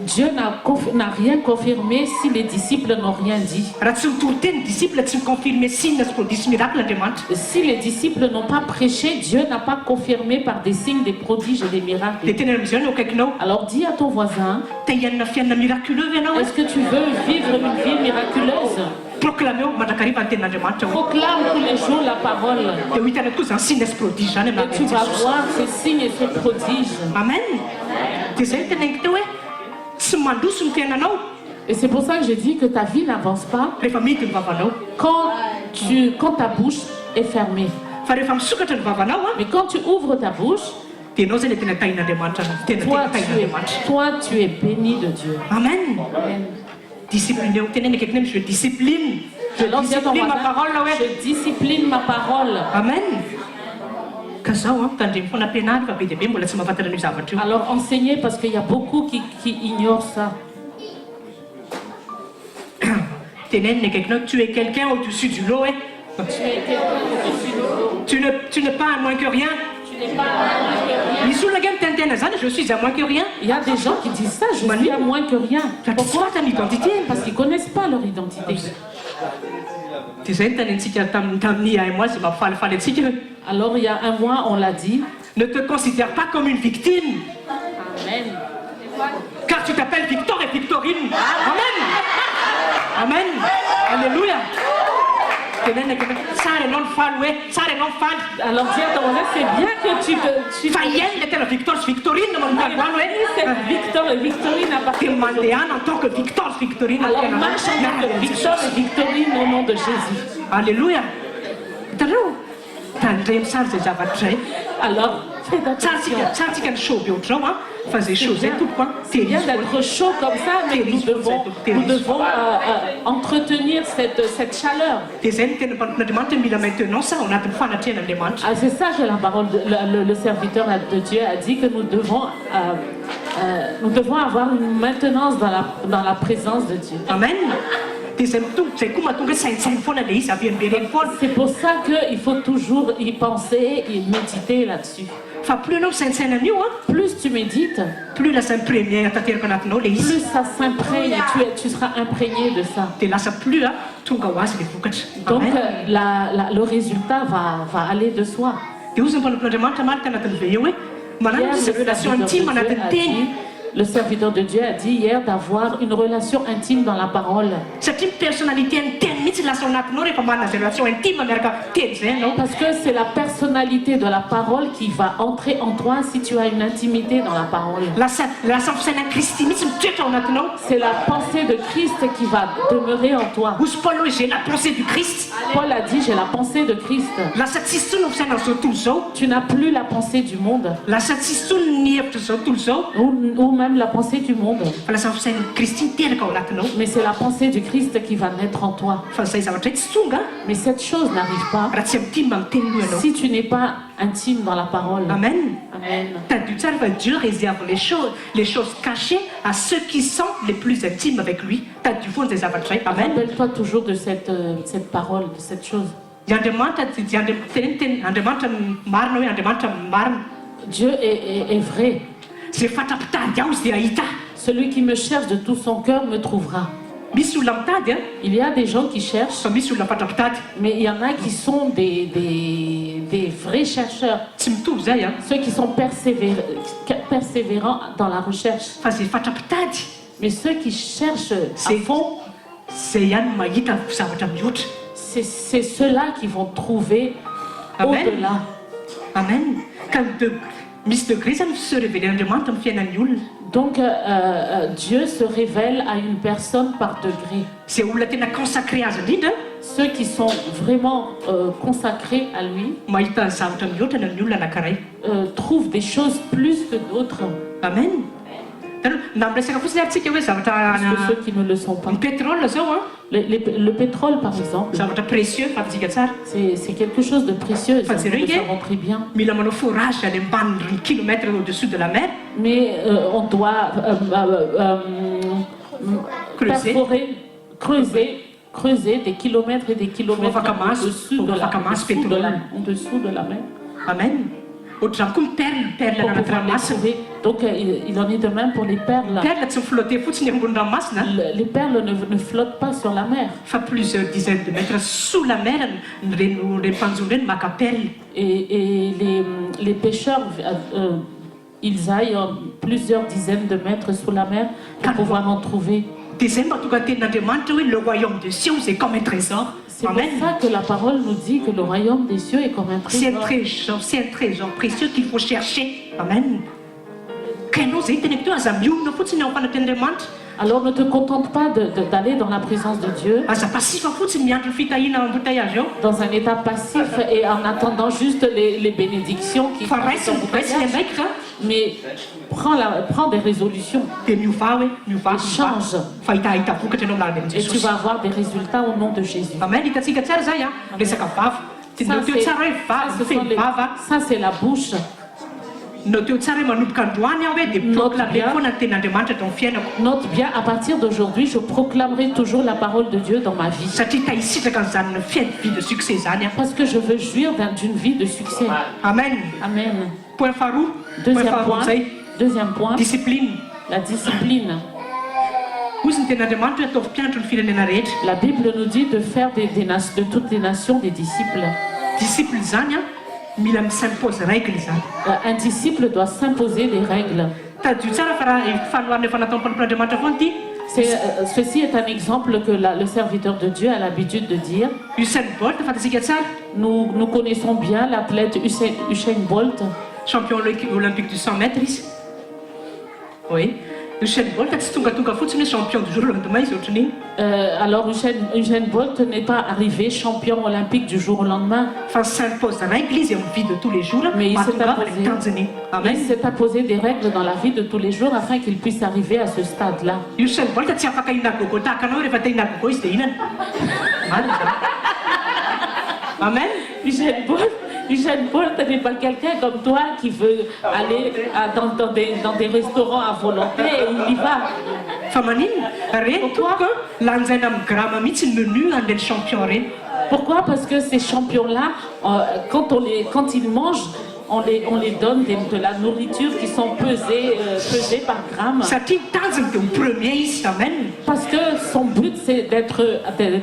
Dieu n'a rien confirmé si les disciples n'ont rien dit. Si les disciples n'ont pas prêché, Dieu n'a pas confirmé par des signes, des prodiges et des miracles. Alors dis à ton voisin, est-ce que tu veux vivre une vie miraculeuse? Proclame tous les jours la parole. Et tu vas voir ces signes et ces prodiges. Amen. Et c'est pour ça que je dis que ta vie n'avance pas quand ta bouche est fermée. Mais quand tu ouvres ta bouche, toi tu es béni de Dieu. Amen. Amen. Discipline. Je discipline. Je discipline ma parole. Je discipline ma parole. Amen. Alors enseignez parce qu'il y a beaucoup qui ignorent ça. Tu es quelqu'un au-dessus du lot. Tu n'es pas à moins que rien. Je suis à moins que rien. Il y a des gens qui disent ça, je suis à moins que rien. Pourquoi? Parce qu'ils ne connaissent pas leur identité. Alors il y a un mois, on l'a dit. Ne te considère pas comme une victime. Amen. Car tu t'appelles Victor et Victorine. Amen. Amen. Alléluia. Alors dis à ton voisin, c'est bien que tu Victor et Victorine appartiennent. En tant que Victor, Victorine. Alors marche en tant que Victor et Victorine au nom de Jésus. Alléluia. Alors faites attention. C'est bien d'être chaud comme ça, mais nous devons entretenir cette chaleur. C'est ça que la parole, le serviteur de Dieu a dit, que nous devons avoir une maintenance dans la présence de Dieu. Amen. C'est pour ça qu'il faut toujours y penser et méditer là-dessus. Plus tu médites, plus ça s'imprègne, tu seras imprégné de ça. Donc le résultat va aller de soi. Le serviteur de Dieu a dit hier d'avoir une relation intime dans la parole. C'est une personnalité intime. Parce que c'est la personnalité de la parole qui va entrer en toi si tu as une intimité dans la parole. C'est la pensée de Christ qui va demeurer en toi. J'ai la pensée du Christ. Paul a dit, j'ai la pensée de Christ. Tu n'as plus la pensée du monde. Ou même la pensée du monde. fa lasa fisain'ny kristy miteraka ao anatinao Mais c'est la pensée du Christ qui va naître en toi. fa zay zavatra tsy tonga Mais cette chose n'arrive pas raha tsy am'timba miteny loha ianao si tu n'es pas intime dans la parole. amen Amen. tadio tsara fa Dieu réserve les choses cachées à ceux qui sont les plus intimes avec lui tadio foana zay zavatra zay amen Rappelle-toi toujours de cette parole, de cette chose. Andriamanitra teny Andriamanitra marina hoe Andriamanitra marina Dieu est vrai. zay fatrapitady aho izy dia ahita Celui qui me cherche de tout son cœur me trouvera. misy olona mitady a Il y a des gens qui cherchent, fa misy olona fatrapitady mais il y en a qui sont des vrais chercheurs. tsy mitovy zay a Ceux qui sont persévérants dans la recherche. fa zay fatrapitady Mais ceux qui cherchent à C'est- fond, zay ihany mahita zavatra mihoatra c'est ceux-là qui vont trouver Amen. au-delà. amen ka misy degré zany se révélen'Andriamanitra amin'ny fiainan'ny olona Donc Dieu se révèle à une personne par degré. zay olona tena consacré azy indrindra Ceux qui sont vraiment consacrés à lui mahita zavatra mihoatra na ny olona anankiray trouvent des choses plus que d'autres amen na miresaka fotsiny ary tsika hoe zavatra plus que ceux qui ne le sont pas. ny pétrole zao a Le pétrole, par exemple, zavatra précieux fantatsika tsara c'est quelque chose de précieux, ça, Enfin, c'est nous le vrai, savons très bien. mila manao forage any ambaniny kilomètre au-dessus de la mer Mais on doit Creuser. perforer, creuser des kilomètres et des kilomètres Faut voir au-dessous comment- de faut voir comment ce pétrole. en dessous de la mer. amen ohatr'izany koa perle Pour anaty pouvoir les ranomasina trouver. Donc il en est de même pour les perles. perle tsy miflotte fotsiny ambony ranomasina Les perles ne flottent pas sur la mer. fa plusieurs dizaines de mètres sous la mer reny mpanjony reny maka perle Et les pêcheurs, ils aillent plusieurs dizaines de mètres sous la mer pour pouvoir en trouver. dia zay mahatonga tenin'Andriamanitra hoe le royaume des cieux c'est comme un trésor C'est pour amen ça que la parole nous dit que le royaume des cieux est comme un c'est un trésor précieux qu'il faut chercher amen ka ianao zay teny akto aza mionona fotsiny ao ampanateny-Andriamanitra Alors ne te contente pas d'aller dans la présence de Dieu aza pasifa fotsiny miandro fitahiana embouteillage ao dans un état passif et en attendant juste les bénédictions qui fa sont raisiny embouteillage. ndraiky fa Mais prends des résolutions dia miova hoe miova change fa hitahita vokatra ianao milala et tu amin'Jesosy vas avoir des résultats au nom de Jésus. amen hitantsika tsara zay a resaka vava nao teo tsara hoe fefy vava Ça, c'est la bouche. nao teo tsara hoe manomboka androany aho hoe dia proclame foana ny ten'Andriamanitra atao amin'ny fiainako Note bien, à partir d'aujourd'hui, je proclamerai toujours la parole de Dieu dans ma vie. satria tahisitraka n'izany fiainy vie de succès zany a Parce que je veux jouir d'une vie de succès. amen Amen. point faharoa Deuxième point, discipline la discipline. ozy ny ten'Andriamanitra hoe ataovy mpianatro ny firenena rehetra La Bible nous dit de faire de toutes les nations des disciples. disciple zany a mila misimpose règle zany Un disciple doit s'imposer des règles. tadio tsara fa raha fanoharina efa natao mpampian'Andriamanitra foana ty Ceci est un exemple que le serviteur de Dieu a l'habitude de dire. Usain Bolt fantatsika tsara Nous connaissons bien l'athlète Usain Bolt. champion olympique du 100 mètres izy oui Usain Bolt tsy tonga fotsiny hoe champion du jour au lendemain izy ohatran'iny Alors Usain Bolt n'est pas arrivé champion olympique du jour au lendemain, fa s'impose règle izy amin'ny vie de tous les jours mais il mahatonga ny tanjony mais amen il s'est imposé des règles dans la vie de tous les jours afin qu'il puisse arriver à ce stade-là. Usain Bolt tsy afaka hina gogo tahaka anao rehefa te hina gogo izy dia hinana marina zany amen Usain Bolt n'est pas quelqu'un comme toi qui veut aller dans des restaurants à volonté et il y va. fa maninona reny tonga lanjaina amin'ny grama mihitsy ny menu an'ireny champion reny Pourquoi? Parce que ces champions-là, quand ils mangent, on les donne de la nourriture qui sont pesées par gramme. satria tanjony dia premier izy amen Parce que son but, c'est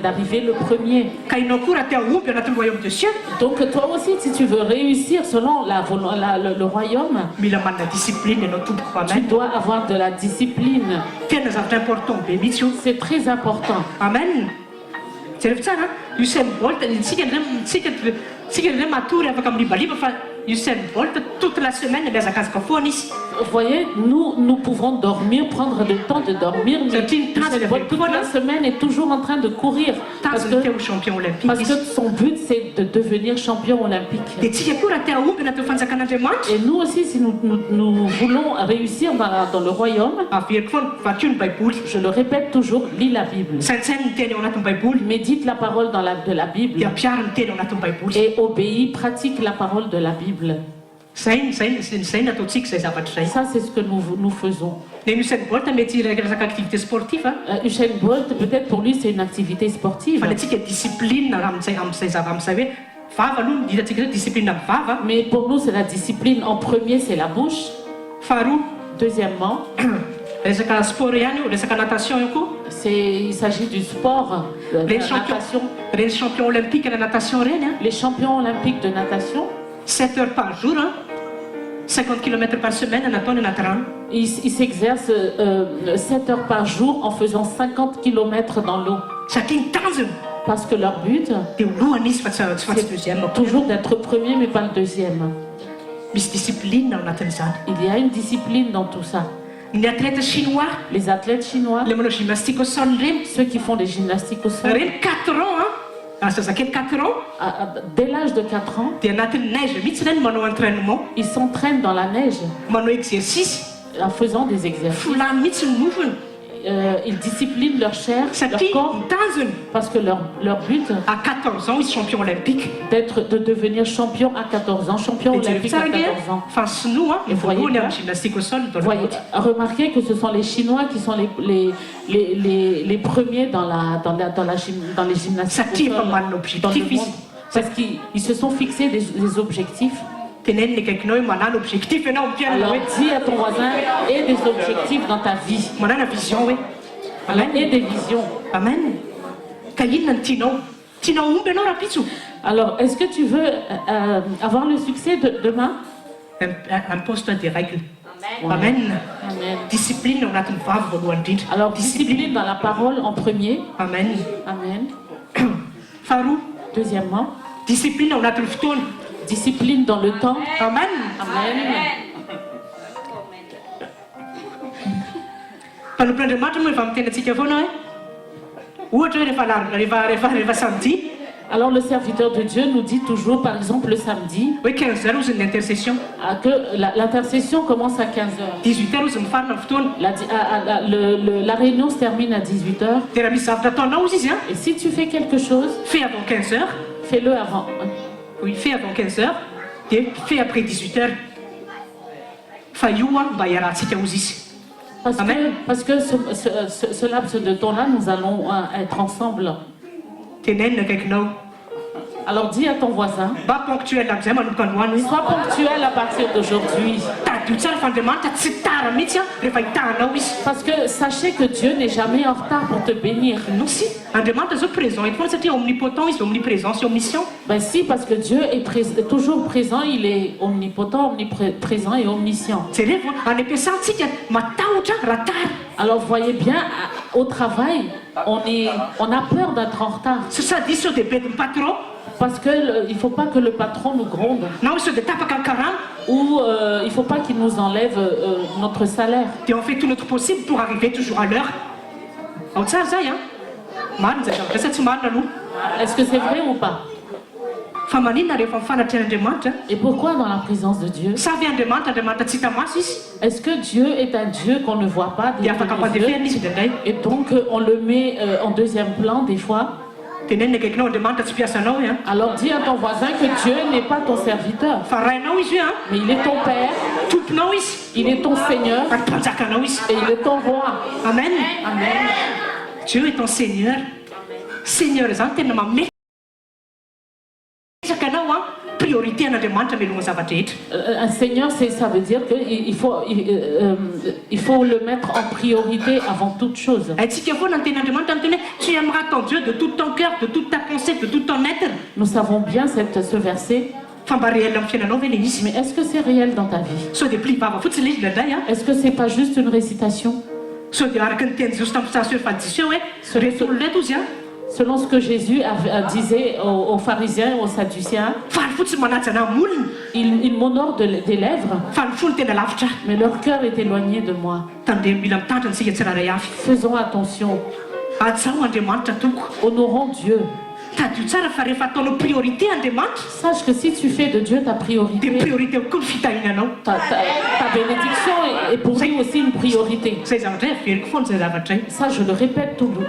d'arriver le premier. ka inao koa raha te ahomby anatin'ny royaume de cieux Donc toi aussi, si tu veux réussir selon le royaume, mila manana discipline ianao tompoko tu amen dois avoir de la discipline. tena zavatra important be mihitsy io C'est très important. amen jereo tsara Usain Bolt tsika ndray matory afaka milibaliba fa Usain Bolt toute la semaine miazakazaka foana izy Vous voyez, nous pouvons dormir, prendre le temps de dormir, mais Usain Bolt, toute la semaine est toujours en train de courir. Parce que son but, c'est de devenir champion olympique. Et nous aussi, si nous voulons réussir dans le royaume, je le répète toujours, lis la Bible. Médite la parole de la Bible. Et obéis, pratique la parole de la Bible. Ça, c'est ce que nous faisons. Usain Bolt, peut-être pour lui, c'est une activité sportive. Mais pour nous, c'est la discipline. En premier, c'est la bouche. Deuxièmement, il s'agit du sport, de natation. Les champions olympiques de natation. Les champions olympiques de natation. 7 heures par jour, 50 km par semaine, ils s'exercent 7 heures par jour en faisant 50 km dans l'eau. Parce que leur but, c'est toujours d'être premier, mais pas le deuxième. Il y a une discipline dans tout ça. Les athlètes chinois, ceux qui font des gymnastiques au sol, 4 ans, dès l'âge de 4 ans, ils s'entraînent dans la neige en faisant des exercices. Ils disciplinent leur chair, leur corps, parce que leur but, à 14 ans, ils sont champions olympiques. De devenir champion à 14 ans, champion olympique à 14 ans. Et voyez, remarquez que ce sont les Chinois qui sont les premiers dans les gymnastiques dans le monde, parce qu'ils se sont fixés des objectifs. Alors dis à ton voisin, et des objectifs dans ta vie. Amen. Et des visions. Amen. Alors, est-ce que tu veux avoir le succès demain? Un poste de règles. Amen. Amen. Discipline, on a une favre. Alors, discipline dans la parole en premier. Amen. Amen. Farou. Deuxièmement, discipline, on a une fton. Discipline dans le temps. Amen. Amen. Alors le serviteur de Dieu nous dit toujours, par exemple le samedi, que l'intercession commence à 15h. 18h, la réunion se termine à 18h. Et si tu fais quelque chose, fais avant 15h. Fais-le avant. Oui, fais avant 15h. Et fais après 18h. Parce que ce laps de temps-là, nous allons être ensemble. Alors dis à ton voisin, sois ponctuel à partir d'aujourd'hui. Parce que sachez que Dieu n'est jamais en retard pour te bénir. Ben si, parce que Dieu est toujours présent, il est omnipotent, omniprésent et omniscient. Alors voyez bien, au travail, on a peur d'être en retard. Parce qu'il ne faut pas que le patron nous gronde. Ou il ne faut pas qu'il nous enlève notre salaire. Et on fait tout notre possible pour arriver toujours à l'heure. Est-ce que c'est vrai ou pas? Et pourquoi dans la présence de Dieu? Est-ce que Dieu est un Dieu qu'on ne voit pas des yeux, et donc on le met en deuxième plan des fois? Alors dis à ton voisin que Dieu n'est pas ton serviteur, mais il est ton Père, il est ton Seigneur et il est ton roi. Amen. Amen. Dieu est ton Seigneur. Seigneur, priorité un Seigneur, ça veut dire qu'il faut le mettre en priorité avant toute chose. Tu aimeras ton Dieu de tout ton cœur, de toute ta pensée, de tout ton être. Nous savons bien ce verset. Mais est-ce que c'est réel dans ta vie? Est-ce que c'est pas juste une récitation? Selon ce que Jésus disait aux pharisiens et aux sadducéens, Ils m'honorent des lèvres, mais leur cœur est éloigné de moi. Faisons attention. Honorons Dieu. Sache que si tu fais de Dieu ta priorité, ta bénédiction est pour lui aussi une priorité. Ça, je le répète toujours.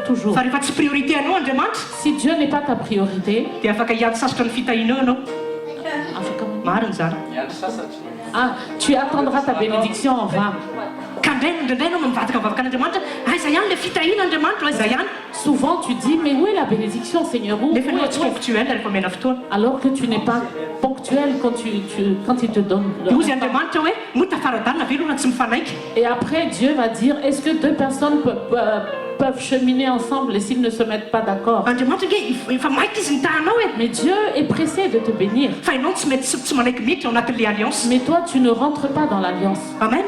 Si Dieu n'est pas ta priorité, tu attendras ta bénédiction en vain. Souvent tu dis, mais où est la bénédiction, Seigneur? Alors que tu n'es pas ponctuel quand il te donne et après Dieu va dire, est-ce que deux personnes peuvent cheminer ensemble et s'ils ne se mettent pas d'accord? Mais Dieu est pressé de te bénir. Mais toi, tu ne rentres pas dans l'alliance. Amen.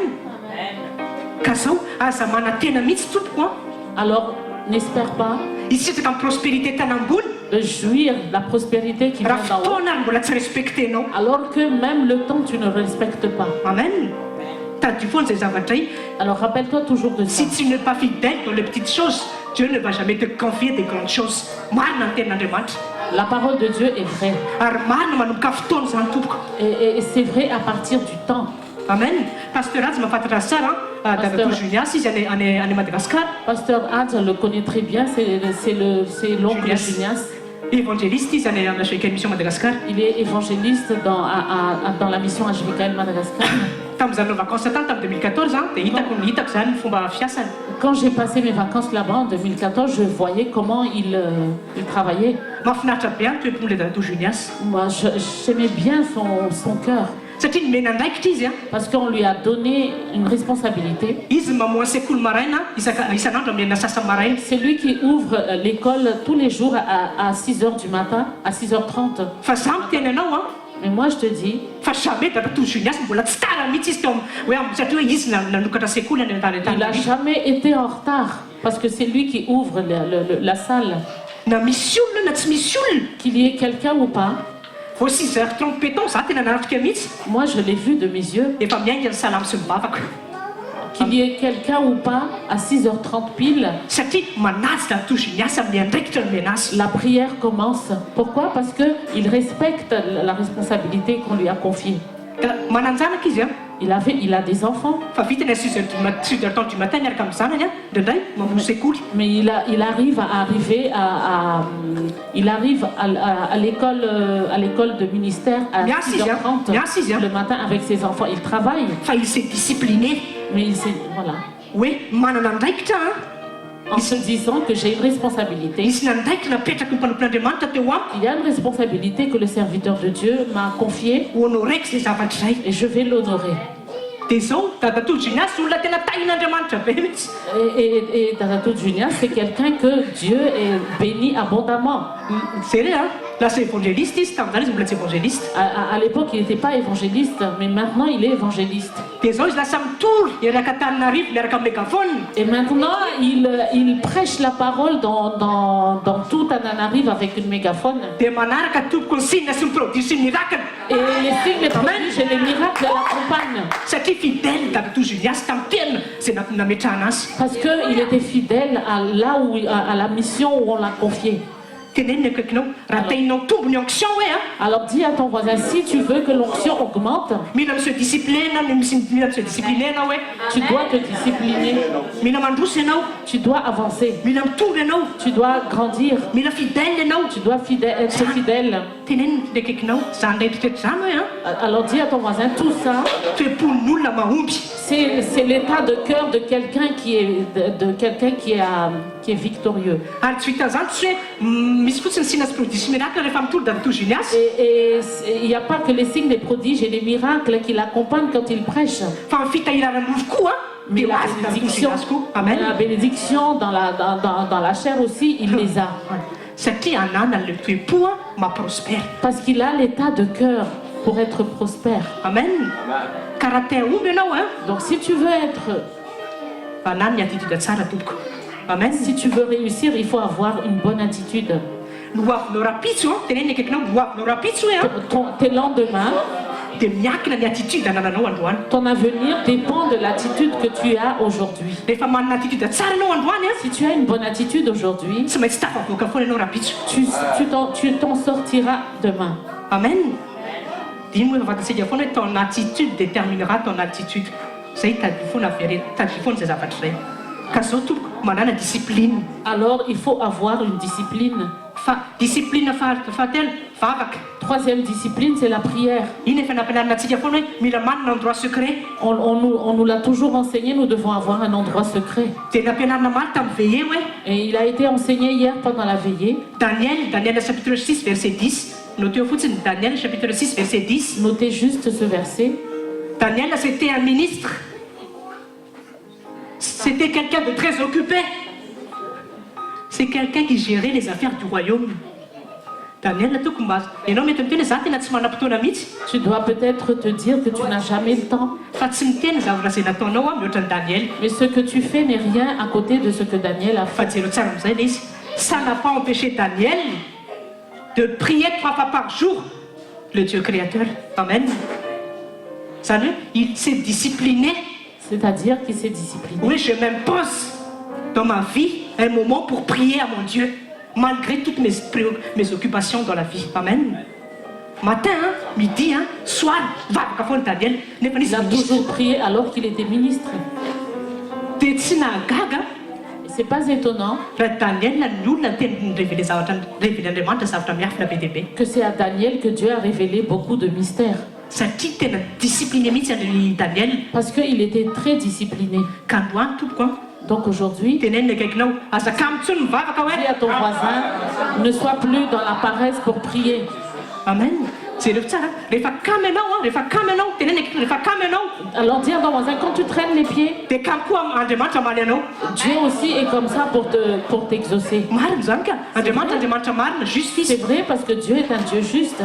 Alors, n'espère pas de jouir de la prospérité qui vient d'en haut, alors que même le temps, tu ne respectes pas. Amen. Alors rappelle-toi toujours de ça. Si tu n'es pas fidèle dans les petites choses, Dieu ne va jamais te confier des grandes choses. La parole de Dieu est vraie. Et c'est vrai à partir du temps. Amen. Pasteur Ad le connaît très bien, c'est l'oncle Junias. Évangéliste, Madagascar. Il est évangéliste dans la mission HVKL Madagascar. Quand j'ai passé mes vacances là-bas en 2014, je voyais comment il travaillait. Moi, j'aimais bien son cœur. Parce qu'on lui a donné une responsabilité. C'est lui qui ouvre l'école tous les jours à 6h du matin, à 6h30. Mais moi je te dis, il n'a jamais été en retard. Parce que c'est lui qui ouvre la salle. Qu'il y ait quelqu'un ou pas. Moi je l'ai vu de mes yeux. Qu'il y ait quelqu'un ou pas à 6h30 pile, la prière commence. Pourquoi? Parce qu'il respecte la responsabilité qu'on lui a confiée. Il a des enfants. Mais il arrive à l'école de ministère à 6h30 le matin avec ses enfants. Il travaille. Il s'est discipliné. Mais il s'est... Voilà. Oui, en se disant que j'ai une responsabilité. Il y a une responsabilité que le serviteur de Dieu m'a confiée et je vais l'honorer. Et Tatatou Junias, c'est quelqu'un que Dieu est béni abondamment. C'est vrai, hein? Là, c'est évangéliste. À l'époque, il n'était pas évangéliste, mais maintenant, il est évangéliste. Et maintenant, il prêche la parole dans tout Antananarive avec une mégaphone. Et les signes, les prodiges et les miracles l'accompagnent. Parce qu'il était fidèle à la mission où on l'a confié. Alors dis à ton voisin, si tu veux que l'onction augmente, tu dois te discipliner, tu dois avancer, tu dois grandir, tu dois être fidèle. Alors dis à ton voisin, tout ça, c'est l'état de cœur de quelqu'un qui est victorieux. Et il n'y a pas que les signes des prodiges et des miracles qui l'accompagnent quand il prêche. Mais la bénédiction dans la chair aussi, il les a. Parce qu'il a l'état de cœur pour être prospère. Amen. Donc si tu veux être... Amen. Si tu veux réussir, il faut avoir une bonne attitude. loavinao rapitso teneny akaikinao loavinao rapitso hoe Tes lendemains, dia miankina ny attitude anananao androany. ton avenir dépend de l'attitude que tu as aujourd'hui. Rehefa manana attitude tsara anao androany Si tu as une bonne attitude aujourd'hui, tsy maintsy tafavoaka foana ianao rapitso. tu t'en sortiras demain. Amen. Dino hoe vatantsika foana hoe ton attitude déterminera ton attitude. Zay tadio foana zay zavatra zay. Ka zao tompoko manana discipline. Alors il faut avoir une discipline. Discipline fahatelo vavaka. Troisième discipline, c'est la prière. Iny efa nampianarina antsika foana hoe mila manana endroit secret. On nous l'a toujours enseigné, nous devons avoir un endroit secret. Dia nampianarina maly tamin'ny veillée hoe Et il a été enseigné hier pendant la veillée. Daniel chapitre 6 verset 10. Notez fotsiny Daniel chapitre 6 verset 10. Notez juste ce verset. Daniel c'était un ministre. C'était quelqu'un de très occupé. C'est quelqu'un qui gérait les affaires du royaume. Daniel tokony mba ianao mety miteny za tena tsy manam-potoana mihitsy. Tu dois peut-être te dire que tu n'as jamais le temps. Fa tsy miteny zavatra zay nataonao mihoatra ny Daniel. Mais ce que tu fais n'est rien à côté de ce que Daniel a fait. Fa jero tsara amin'izay ilay izy. Ça n'a pas empêché Daniel de prier 3 fois par jour le Dieu créateur. Amen. Ça veut il s'est discipliné. C'est-à-dire qu'il s'est discipliné. Oui, je m'impose dans ma vie un moment pour prier à mon Dieu, malgré toutes mes occupations dans la vie. Amen. Matin, midi, soir, Daniel. Il a toujours prié alors qu'il était ministre. Et c'est pas étonnant que c'est à Daniel que Dieu a révélé beaucoup de mystères. Parce qu'il était très discipliné. Donc aujourd'hui, dis à ton voisin, ne sois plus dans la paresse pour prier. Amen. Alors dis à ton voisin, quand tu traînes les pieds, Dieu aussi est comme ça pour t'exaucer. C'est vrai parce que Dieu est un Dieu juste.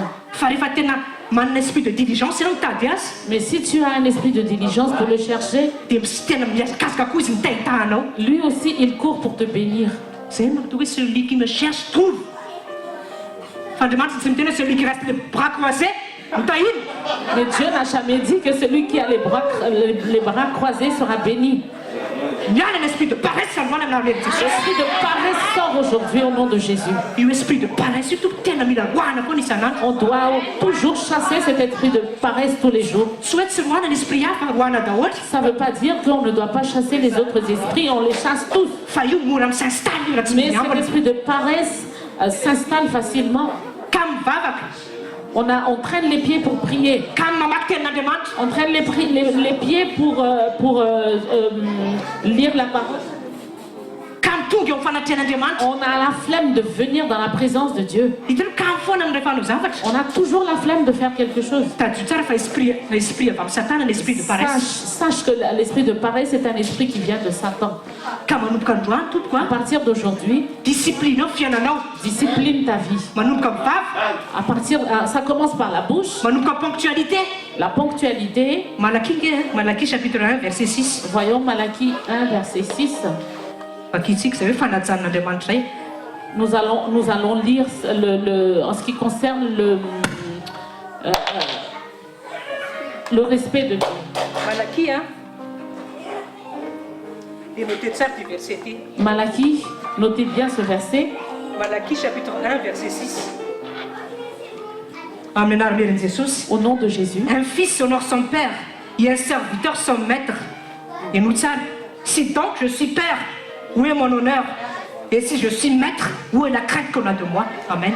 Mais si tu as un esprit de diligence pour le chercher, lui aussi il court pour te bénir. C'est celui qui me cherche trouve. Celui qui reste les bras croisés. Mais Dieu n'a jamais dit que celui qui a les bras croisés sera béni. Il y a un esprit de paresse. L'esprit de paresse sort aujourd'hui au nom de Jésus. L'esprit de paresse, on doit toujours chasser cet esprit de paresse tous les jours. Ça ne veut pas dire qu'on ne doit pas chasser les autres esprits, on les chasse tous. Mais cet esprit de paresse s'installe facilement. On traîne les pieds pour prier. On traîne les pieds pour lire la parole. On a la flemme de venir dans la présence de Dieu. On a toujours la flemme de faire quelque chose. Sache que l'esprit de paresse est un esprit qui vient de Satan. À partir d'aujourd'hui, discipline ta vie. Ça commence par la bouche. La ponctualité. Malachie chapitre 1 verset 6. Voyons Malachie 1 verset 6. Nous allons lire en ce qui concerne le respect de Dieu. Malachie, Malachie, notez bien ce verset. Malachie chapitre 1 verset 6. Au nom de Jésus. Un fils honore son père et un serviteur son maître. Et nous savons, si donc je suis père, où est mon honneur? Et si je suis maître, où est la crainte qu'on a de moi? Amen.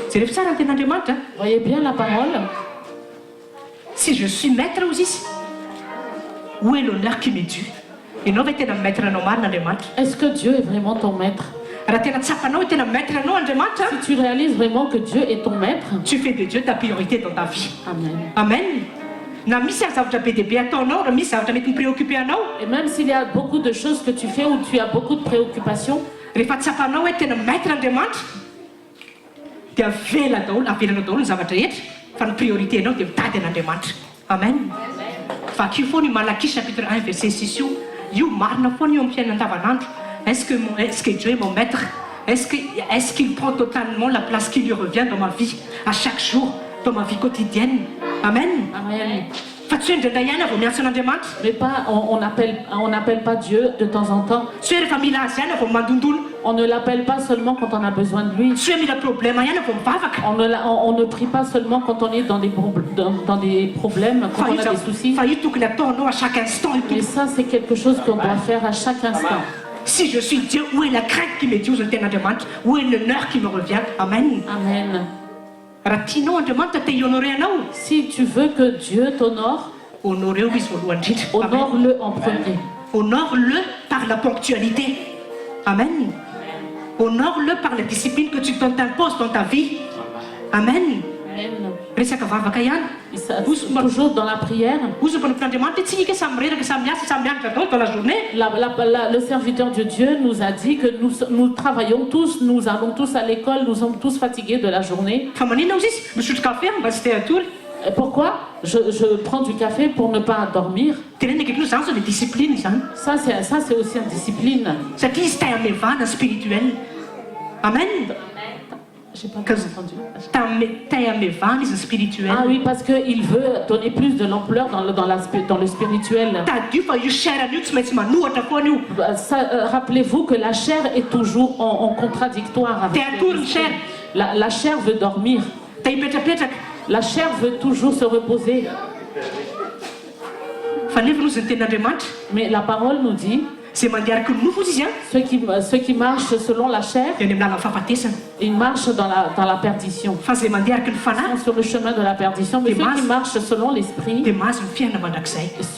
C'est le psalm de demande. Voyez bien la parole. Si je suis maître aussi, où est l'honneur qui m'est dû? Et nous mettons maître est-ce que Dieu est vraiment ton maître? Si tu réalises vraiment que Dieu est ton maître, tu fais de Dieu ta priorité dans ta vie. Amen. Amen. Et même s'il y a beaucoup de choses que tu fais où tu as beaucoup de préoccupations, Amen. Malachie chapitre 1 verset 6. Est-ce que Dieu est mon maître? Est-ce qu'il prend totalement la place qui lui revient dans ma vie, à chaque jour, dans ma vie quotidienne? Amen. Amen. Mais pas, on n'appelle pas Dieu de temps en temps. On ne l'appelle pas seulement quand on a besoin de lui. On ne prie pas seulement quand on est dans des problèmes, quand on a des soucis. Mais ça, c'est quelque chose qu'on doit faire à chaque instant. Si je suis Dieu, où est la crainte qui me dit aux demande? Où est l'honneur qui me revient? Amen. Amen. Si tu veux que Dieu t'honore, honore-le en premier. Honore-le par la ponctualité. Amen. Honore-le par la discipline que tu t'imposes dans ta vie. Amen. Amen. Toujours dans la prière. Le serviteur de Dieu nous a dit que nous travaillons tous, nous allons tous à l'école, nous sommes tous fatigués de la journée. Et pourquoi je prends du café pour ne pas dormir? Ça c'est aussi une discipline. Amen. J'ai pas entendu. Ah oui, parce qu'il veut donner plus de l'ampleur dans le spirituel. Rappelez-vous que la chair est toujours en contradictoire avec l'esprit. La chair veut dormir. La chair veut toujours se reposer. Mais la parole nous dit, ceux qui marchent selon la chair, ils marchent dans la perdition. Ils sont sur le chemin de la perdition. Mais ceux qui marchent selon l'esprit,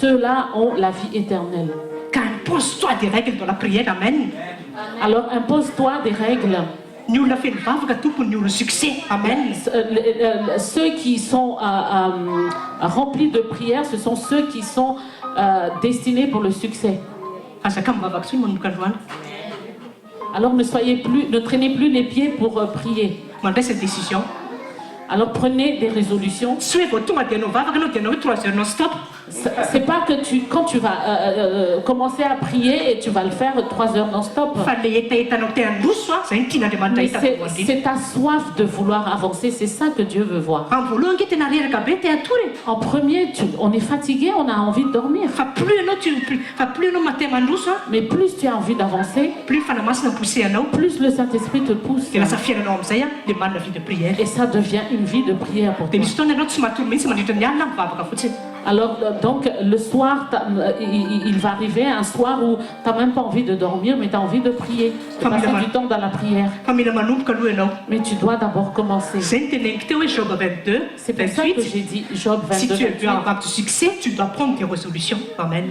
ceux-là ont la vie éternelle. Impose-toi des règles dans la prière. Amen. Alors impose-toi des règles. Pour succès. Amen. Ceux qui sont remplis de prière, ce sont ceux qui sont destinés pour le succès. Alors ne traînez plus les pieds pour prier. Alors prenez des résolutions. C'est pas que quand tu vas commencer à prier et tu vas le faire 3 heures non-stop. C'est ta soif de vouloir avancer, c'est ça que Dieu veut voir. En premier, on est fatigué, on a envie de dormir. Mais plus tu as envie d'avancer, plus le Saint-Esprit te pousse. Et ça devient une vie de prière pour toi. Alors donc le soir, il va arriver un soir où tu n'as même pas envie de dormir, mais tu as envie de prier, de passer du temps dans la prière. Mais tu dois d'abord commencer. C'est pour ça que j'ai dit Job 22. Si tu veux avoir du succès, tu dois prendre des résolutions. Amen.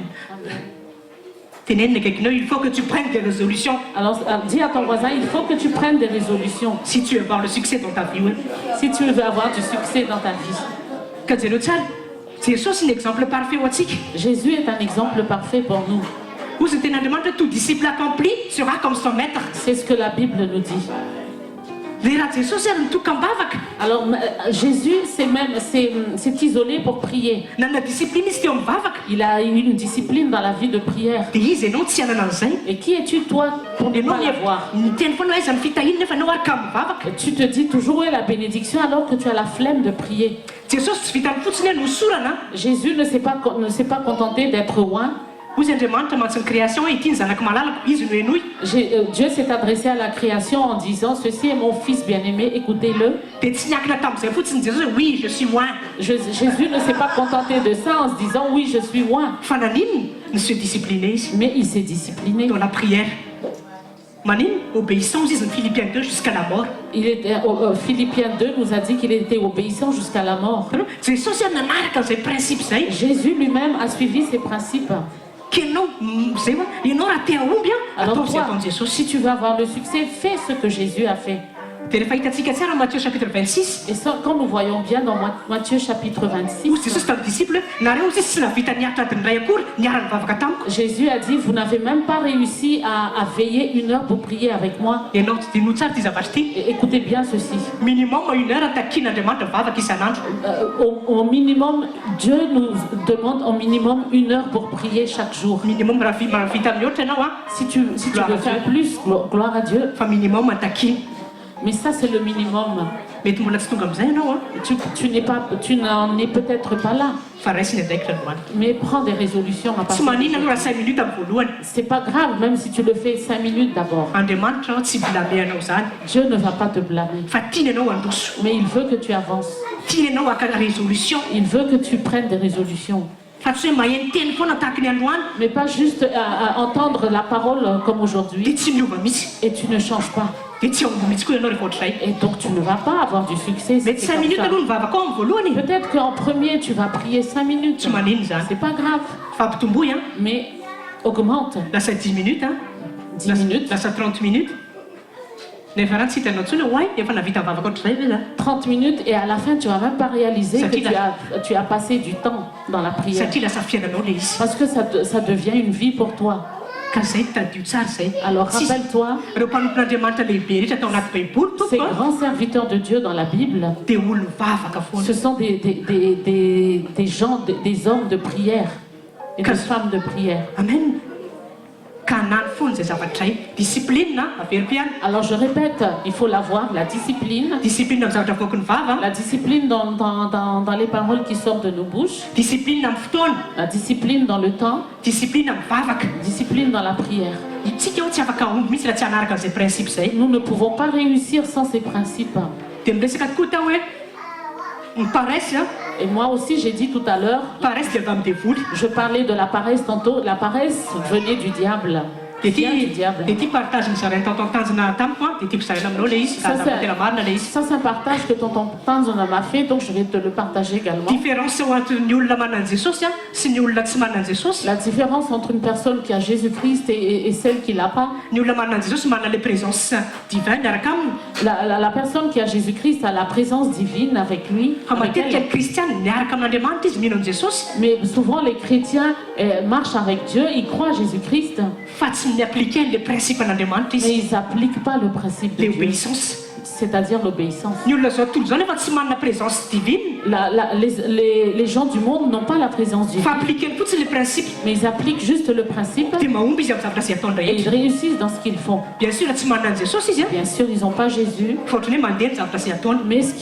Il faut que tu prennes des résolutions. Alors dis à ton voisin, il faut que tu prennes des résolutions. Si tu veux avoir le succès dans ta vie, oui. Si tu veux avoir du succès dans ta vie. C'est un exemple parfait. Jésus est un exemple parfait pour nous. Tout disciple accompli sera comme son maître. C'est ce que la Bible nous dit. Alors Jésus s'est isolé pour prier. Il a eu une discipline dans la vie de prière. Et qui es-tu toi pour ne pas l'avoir? Tu te dis toujours où est la bénédiction alors que tu as la flemme de prier. Jésus ne s'est pas contenté d'être loin. Dieu s'est adressé à la création en disant, ceci est mon fils bien-aimé, écoutez-le. Oui, je suis loin. Jésus ne s'est pas contenté de ça en se disant, oui, je suis loin. Mais il s'est discipliné dans la prière. Obéissant, Philippiens 2 jusqu'à la mort. Philippiens 2 nous a dit qu'il était obéissant jusqu'à la mort. Jésus lui-même a suivi ses principes. Alors toi, si tu veux avoir le succès, fais ce que Jésus a fait. dia rehefa hitantsika tsara Matthieu chapitre 26. Et ça, quand nous voyons bien dans Matthieu chapitre 26, Hozy Jesosy tamin'ny disciple nareo izy tsy navita niaritra adiny ray akory niara-nivavaka tamiko. Jésus a dit, vous n'avez même pas réussi à veiller 1 heure pour prier avec moi. Ianao tsy dino tsara ty zavatra ty. Et écoutez bien ceci. Minimum 1 heure takian'Andriamanitra mivavaka isan'andro. Au minimum, Dieu nous demande au minimum 1 heure pour prier chaque jour. Minimum raha vita amin'ny ohatra ianao Si tu veux faire plus, gloire à Dieu. fa minimum atakiny. Mais ça, c'est le minimum. Mety mbola tsy tonga amin'izay ianao Tu n'en es peut-être pas là. fa raisiny andaikitra Andriamanitra. Mais prends des résolutions à Tsy partir de maninona aloha raha aujourd'hui. 5 minutes amin'ny voalohany. C'est pas grave, même si tu le fais 5 minutes d'abord. Andriamanitra tsy blameanao zany. Dieu ne va pas te blâmer. Fa tiany ianao andoso. Mais il veut que tu avances. Tiany ianao haka résolution. Il veut que tu prennes des résolutions. Fa tsy hoe maheno teny foana tahaka ny androany Mais pas juste à entendre la parole comme dia aujourd'hui tsy miova mihitsy. et tu ne changes pas. Dia tsy aomby mihitsy koa ianao rehefa ohatr'izay. Et donc tu ne vas pas avoir du succès. si Mety c'est 5 comme minutes ça. aloha nivavaka ao amin'ny voalohany. Peut-être qu'en premier tu vas prier 5 minutes. Tsy manino zany. C'est pas grave. Fa ampitomboy Mais augmente. lasa 10 minutes 10 minutes. lasa 30 minutes. Nefa raha tsy hitanao intsony hoe efa navita mivavaka ohatr'izay ve zany. 30 minutes et à la fin tu vas même pas réaliser Ça que dit tu as passé du temps dans la prière. Satria lasa fiainanao le izy. Parce que ça devient une vie pour toi. Ka zay tadio tsara zay. Alors Tsisy- rappelle-toi, Ireo mpanompon'Andriamanitra lehibe rehetra tao anaty baiboly ces tompo grands serviteurs de Dieu dans la Bible, dia olo mivavaka foana. ce sont des gens, des hommes de prière et des femmes de prière. Amen. Ka anany foana zay zavatra izay. Discipline averim-piana. Alors je répète, il faut l'avoir, la discipline. Discipline amin'ny zavatra voaky ny vava. La discipline dans les paroles qui sortent de nos bouches. Discipline amin'ny fotoana. La discipline dans le temps. Discipline amin'ny vavaka. Discipline dans la prière. Itsika tsy afaka omby mihitsy raha tsy hanaraka an'izay principe izay. Nous ne pouvons pas réussir sans ces principes. Dia miresaka tokoa tao hoe ny paresse Et moi aussi, j'ai dit tout à l'heure, paresse dia avy amin'ny devoly. je parlais de la paresse tantôt. La paresse venait du diable. Vient du diable. dia ty partage ny zarainy tantantanjona tamiko dia tiako zaraina aminao le izy. Ça, c'est- tena marina le izy. Ça, c'est un partage que tonton Tanzona m'a fait, donc je vais te le partager également. Différence entre ny olona manana Jesosy sy ny olona tsy manana Jesosy. La différence entre une personne qui a Jésus-Christ et celle qui l'a pas. Ny olona manana Jesosy manana le présence divine miaraka aminy. La personne qui a Jésus-Christ a la présence divine avec lui. Fa avec matetika elle. ny kristiana miaraka amin'Andriamanitra izy mino an' Jesosy Mais souvent les chrétiens marchent avec Dieu, ils croient à Jésus-Christ, fa tsy miappliquer le principe an'Andriamanitra mais izy. ils n'appliquent pas le principe de Dieu, L'obéissance. c'est-à-dire l'obéissance. Ny olona zao tontolo zao nefa tsy manana présence divine. Les gens du monde n'ont pas la présence divine, Fa appliquer fotsiny le principe mais ils appliquent juste le principe dia mahomby izy amin'ny zavatra izay ataony et ils rehetra. réussissent dans ce qu'ils font. Bien sûr tsy manana Jesosy izy Bien sûr, ils n'ont pas Jésus, fa ohatrany hoe mandeha ny zavatra izay ataony. mais ce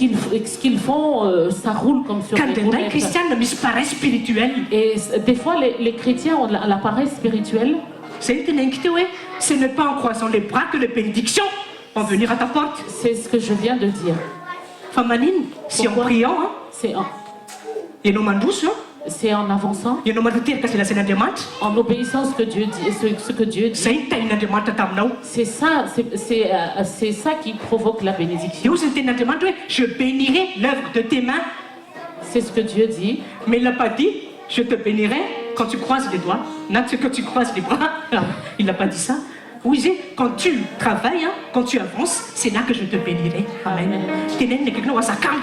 qu'ils font, ça roule comme sur Ka des ndraindray roulettes. kristiana misy paresse spirituelle. Et des fois, les chrétiens ont la paresse spirituelle. Zay ny tena inky teo hoe ce n'est pas en croisant les bras que les bénédictions vont venir à ta porte. C'est ce que je viens de dire. Fa manino sy en Pourquoi? priant ianao mandroso C'est en avançant, ianao manoteraka zay lazain'Andriamanitra. en obéissant ce que Dieu dit. Ce que Dieu dit. Zay ny tain'Andriamanitra taminao. C'est ça, c'est ça qui provoque la bénédiction. Io zay ny tenin'Andriamanitra hoe je bénirai l'œuvre de tes mains. C'est ce que Dieu dit. Mais il n'a pas dit je te bénirai quand tu croises les doigts. Non, c'est quand tu croises les bras. Non, il n'a pas dit ça. Oui, c'est quand tu travailles, quand tu avances, c'est là que je te bénirai. Amen. Tenez, quelqu'un va s'accamper.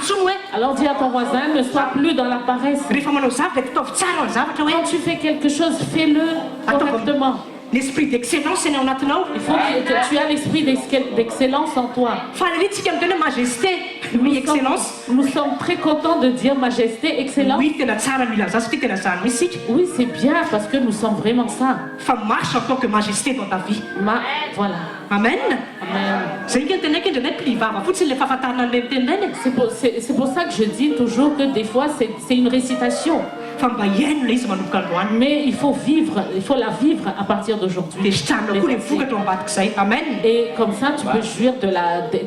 Alors dis à ton voisin, ne sois plus dans la paresse. Rehefa manao zavatra dia tao tsara ny zavatra hoe Quand tu fais quelque chose, fais-le correctement. l'esprit d'excellence ny ao anatinao. Il faut que tu aies l'esprit d'excellence en toi. Fa alelantsika miteny hoe majesté, oui excellence. Nous sommes très contents de dire majesté, excellence. Oui, tena tsara mila za satria tena zany misy isika. Oui, c'est bien parce que nous sommes vraiment ça. Fa marche en tant que majesté dans ta vie. Voilà. Amen. Amen. Zay ny tenenay indray mpivava fotsiny le fahafantarana an'ireny tenenay. C'est pour ça que je dis toujours que des fois c'est une récitation. Fa mba iaino le izy manomboka androany. Mais il faut la vivre à partir d'aujourd'hui. Dia sitrahanao koa le vokatra ao ambadika izay. Amen. Et comme ça, tu peux jouir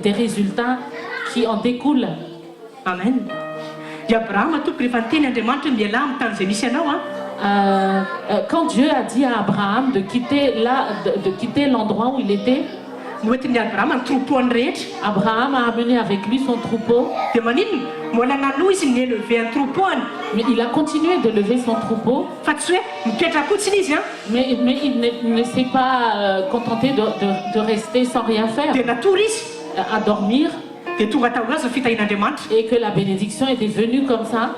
des résultats qui en découlent. Amen. I Abraham tompo rehefa niteny Andriamanitra miala amin'ny tany izay misy anao Quand Dieu a dit à Abraham de quitter l'endroit où il était, noentiny Abraham ny troupeauany rehetra. Abraham a amené avec lui son troupeau, Dia maninona mbola nanoa izy ny élevé ny troupeauany. mais il a continué de lever son troupeau, Fa tsy hoe mipetra fotsiny izy mais il ne s'est pas contenté de rester sans rien faire, dia natory izy. à dormir. Et que la bénédiction était venue comme ça.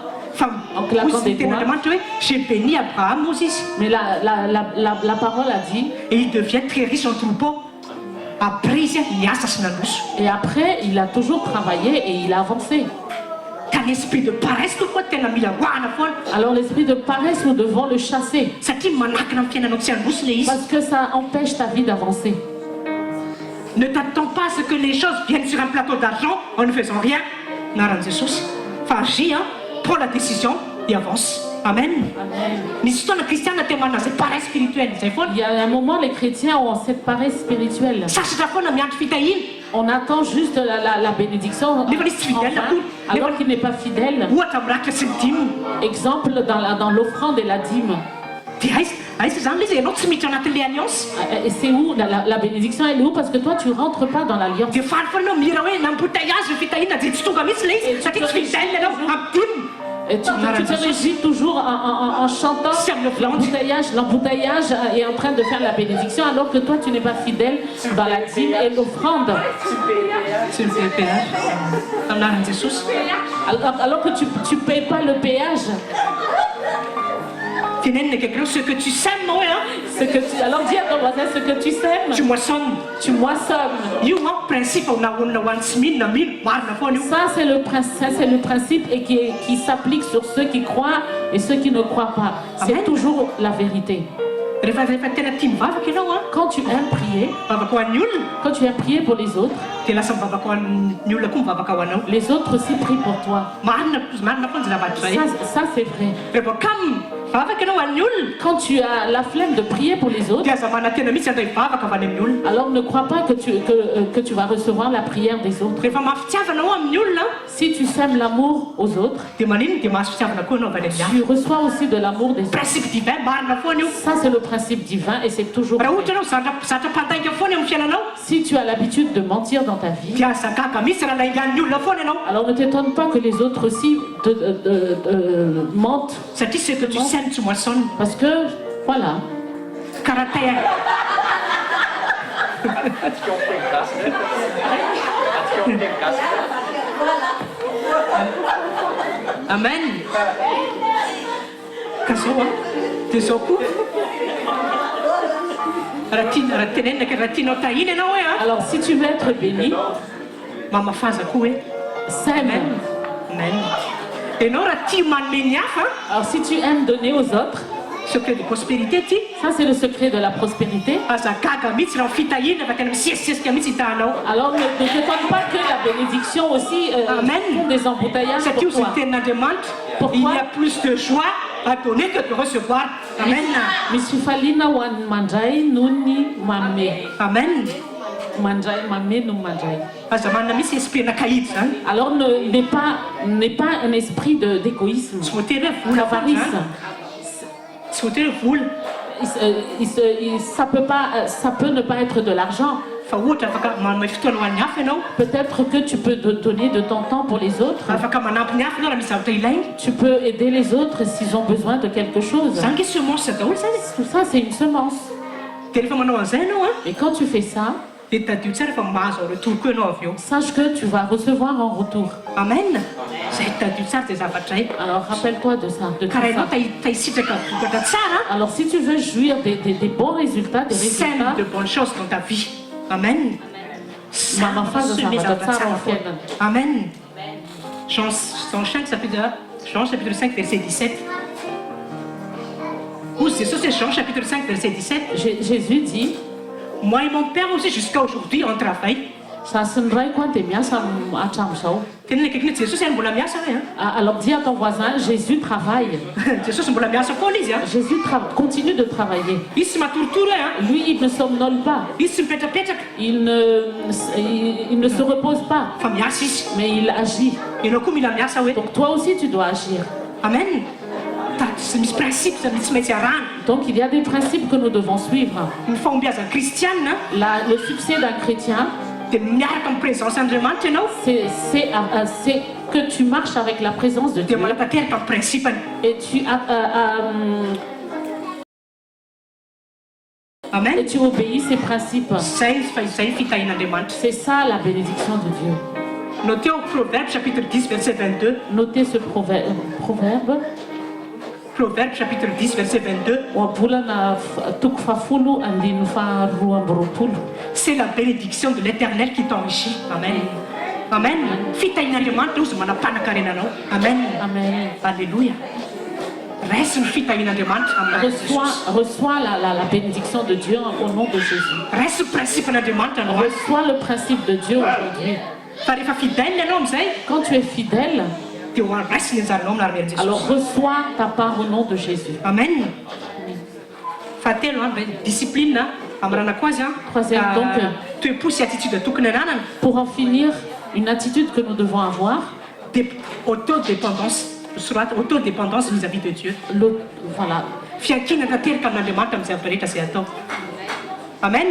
En claquant des doigts. J'ai béni Abraham, Moses. Mais la parole a dit. Et il devient très riche en troupeau. Et après, il a toujours travaillé et il a avancé. L'esprit de paresse, alors l'esprit de paresse, nous devons le chasser. Parce que ça empêche ta vie d'avancer. Ne t'attends pas à ce que les choses viennent sur un plateau d'argent en ne faisant rien. Enfin, agis, hein, prends la décision et avance. Amen. Amen. Mais cette paresse spirituelle, il y a un moment, les chrétiens ont cette paresse spirituelle. On attend juste la bénédiction alors qu'il n'est pas fidèle. Exemple dans l'offrande et la dîme. Et c'est où la bénédiction, elle est où? Parce que toi tu rentres pas dans l'alliance. Et tu te régis toujours en chantant. L'embouteillage est en train de faire la bénédiction alors que toi tu n'es pas fidèle dans la dîme et l'offrande. Alors que tu ne payes pas le péage. Ce que tu sèmes, hein? Alors dis à ton voisin ce que tu sèmes. Tu moissonnes. Tu moissonnes. Ça c'est le principe et qui s'applique sur ceux qui croient et ceux qui ne croient pas. C'est toujours la vérité. Quand tu aimes prier, pour les autres, les autres aussi prient pour toi. Ça c'est vrai. Quand tu as la flemme de prier pour les autres, alors ne crois pas que tu vas recevoir la prière des autres. Si tu sèmes l'amour aux autres, tu reçois aussi de l'amour des autres. Ça c'est le principe divin et c'est toujours vrai. Si tu as l'habitude de mentir dans ta vie, alors ne t'étonne pas que les autres aussi mentent. C'est ce que tu sèmes, tu moissonnes. Parce que, voilà. Caractère. Amen. Alors si tu veux être béni, sème. Amen. Alors si tu aimes donner aux autres, secret de prospérité, ça c'est le secret de la prospérité. Alors ne t'étonne pas que la bénédiction aussi des embouteillages pour toi. Il y a plus de joie à donner que de recevoir. Amen. Amen. Alors il n'est pas un esprit d'égoïsme, d'avarice. Ça peut ne pas être de l'argent. Peut-être que tu peux donner de ton temps pour les autres. Tu peux aider les autres s'ils ont besoin de quelque chose. Tout ça c'est une semence. Et quand tu fais ça, sache que tu vas recevoir en retour. Amen. Alors rappelle-toi de ça. Alors si tu veux jouir des bons résultats, sème de bonnes choses dans ta vie. Amen. Amen. Jean chapitre 5 verset 17. Ou c'est ça, c'est Jean chapitre 5 verset 17. Jésus dit, moi et mon père aussi jusqu'à aujourd'hui on travaille. Alors dis à ton voisin, Jésus travaille. Jésus continue de travailler. Lui, il ne somnole pas. Il ne se repose pas. Mais il agit. Donc toi aussi, tu dois agir. Amen. Donc il y a des principes que nous devons suivre. Le succès d'un chrétien, c'est que tu marches avec la présence de Dieu et tu obéis ses principes. C'est ça la bénédiction de Dieu. Notez au Proverbe chapitre 10 verset 22. Notez ce proverbe. Proverbe chapitre 10 verset 22. C'est la bénédiction de l'Éternel qui t'enrichit. Amen. Amen. Amen. Amen. Alléluia. Reçois la bénédiction de Dieu au nom de Jésus. Reçois le principe de Dieu aujourd'hui. Quand tu es fidèle, alors reçois ta part au nom de Jésus. Amen. Discipline. Troisième, donc, pour en finir, une attitude que nous devons avoir, autodépendance vis-à-vis de Dieu. Voilà. Amen.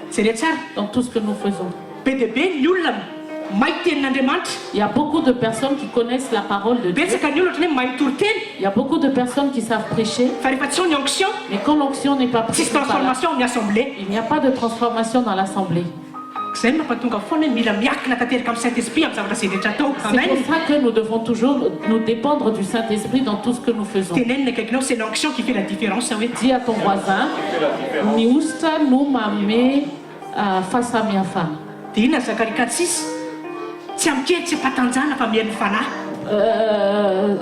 C'est ça. Dans tout ce que nous faisons. Il y a beaucoup de personnes qui connaissent la parole de Dieu. Il y a beaucoup de personnes qui savent prêcher. Mais quand l'onction n'est pas prise, il n'y a pas de transformation dans l'assemblée. C'est pour ça que nous devons toujours nous dépendre du Saint-Esprit dans tout ce que nous faisons. C'est l'onction qui fait la différence. Dis à ton voisin, Niusta nous m'a mis face à ma femme.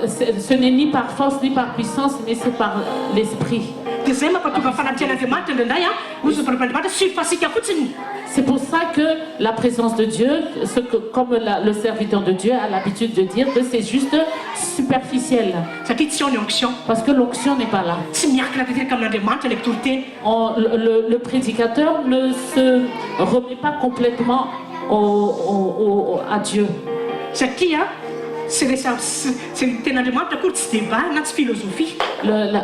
Ce n'est ni par force ni par puissance, mais c'est par l'esprit. C'est pour ça que la présence de Dieu, comme le serviteur de Dieu a l'habitude de dire, que c'est juste superficiel. Parce que l'onction n'est pas là. Le prédicateur ne se remet pas complètement à Dieu.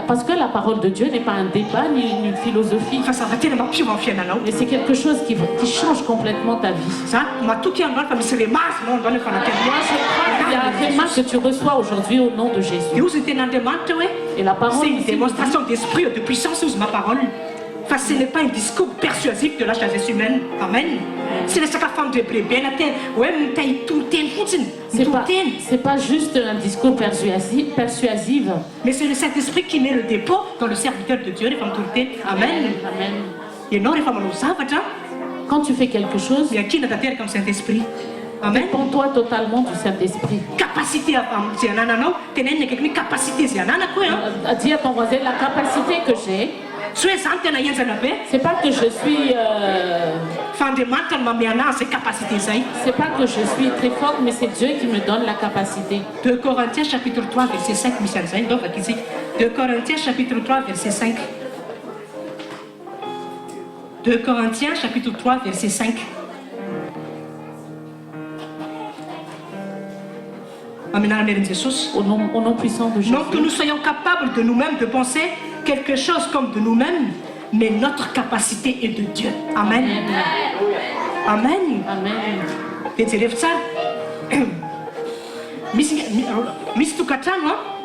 Parce que la parole de Dieu n'est pas un débat ni une philosophie. Mais c'est quelque chose qui change complètement ta vie. Moi, je crois qu'il y a un réma que tu reçois aujourd'hui au nom de Jésus. Et la parole, c'est une démonstration d'esprit et de puissance sous ma parole. Enfin, ce n'est pas un discours persuasif de la sagesse humaine. Amen. C'est pas juste un discours persuasif, mais c'est le Saint-Esprit qui met le dépôt dans le serviteur de Dieu. Amen. Quand tu fais quelque chose, comme Saint-Esprit. dépends-toi totalement du Saint-Esprit. Capacité à dis à ton voisin la capacité que j'ai. C'est pas que je suis c'est pas que je suis très forte, mais c'est Dieu qui me donne la capacité. 2 Corinthiens chapitre 3 verset 5. 2 Corinthiens chapitre 3 verset 5. 2 Corinthiens chapitre 3 verset 5. Au nom puissant de Jésus. Non que nous soyons capables de nous-mêmes de penser quelque chose comme de nous-mêmes, mais notre capacité est de Dieu. Amen. Amen. Amen.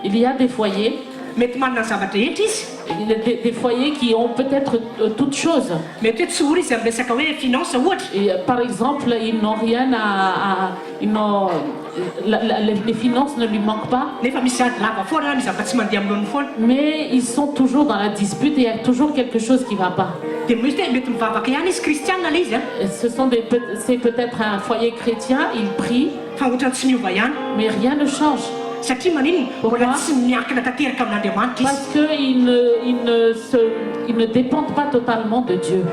Il y a des foyers. Des foyers qui ont peut-être toutes choses. Et, par exemple, ils n'ont rien les finances ne lui manquent pas. Mais ils sont toujours dans la dispute et il y a toujours quelque chose qui ne va pas. C'est peut-être un foyer chrétien, ils prient, mais rien ne change. Pourquoi? Parce qu'ils ne dépendent pas totalement de Dieu.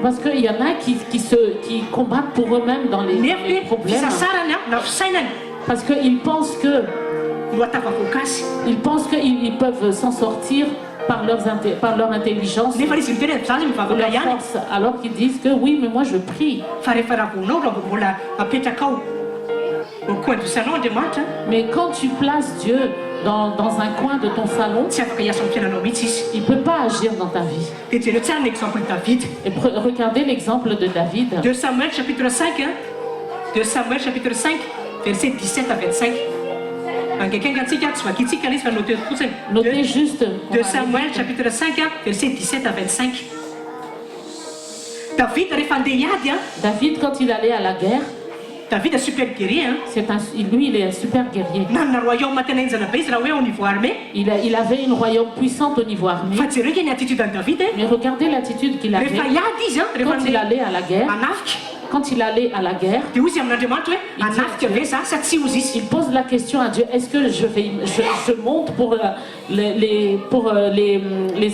Parce qu'il y en a qui combattent pour eux-mêmes dans les problèmes. Parce qu'ils pensent qu'ils peuvent s'en sortir par leur intelligence, leur force, alors qu'ils disent que oui, mais moi je prie. Au coin du salon de Marthe. Mais quand tu places Dieu dans un coin de ton salon, il ne peut pas agir dans ta vie. Et regardez l'exemple de David. 2 Samuel chapitre 5, 2 Samuel chapitre 5, versets 17 à 25. Notez juste. 2 Samuel chapitre 5, versets 17 à 25. David, quand il allait à la guerre, David est super guerrier. lui, il est un super guerrier. Il avait une royaume puissante au niveau armé. Mais regardez l'attitude qu'il avait quand il allait à la guerre. Quand il allait à la guerre, il pose la question à Dieu, est-ce que je monte pour les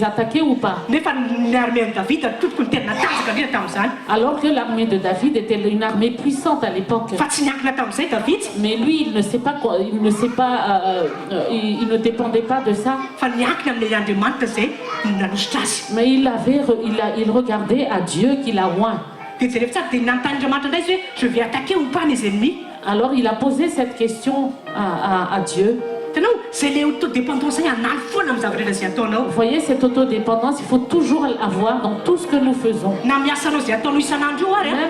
attaquer ou pas? Alors que l'armée de David était une armée puissante à l'époque. Mais lui, il ne dépendait pas de ça. Mais il regardait à Dieu qui l'a oint. Je vais attaquer ou pas mes ennemis? Alors il a posé cette question à Dieu. Vous voyez, cette autodépendance, il faut toujours l'avoir dans tout ce que nous faisons. Même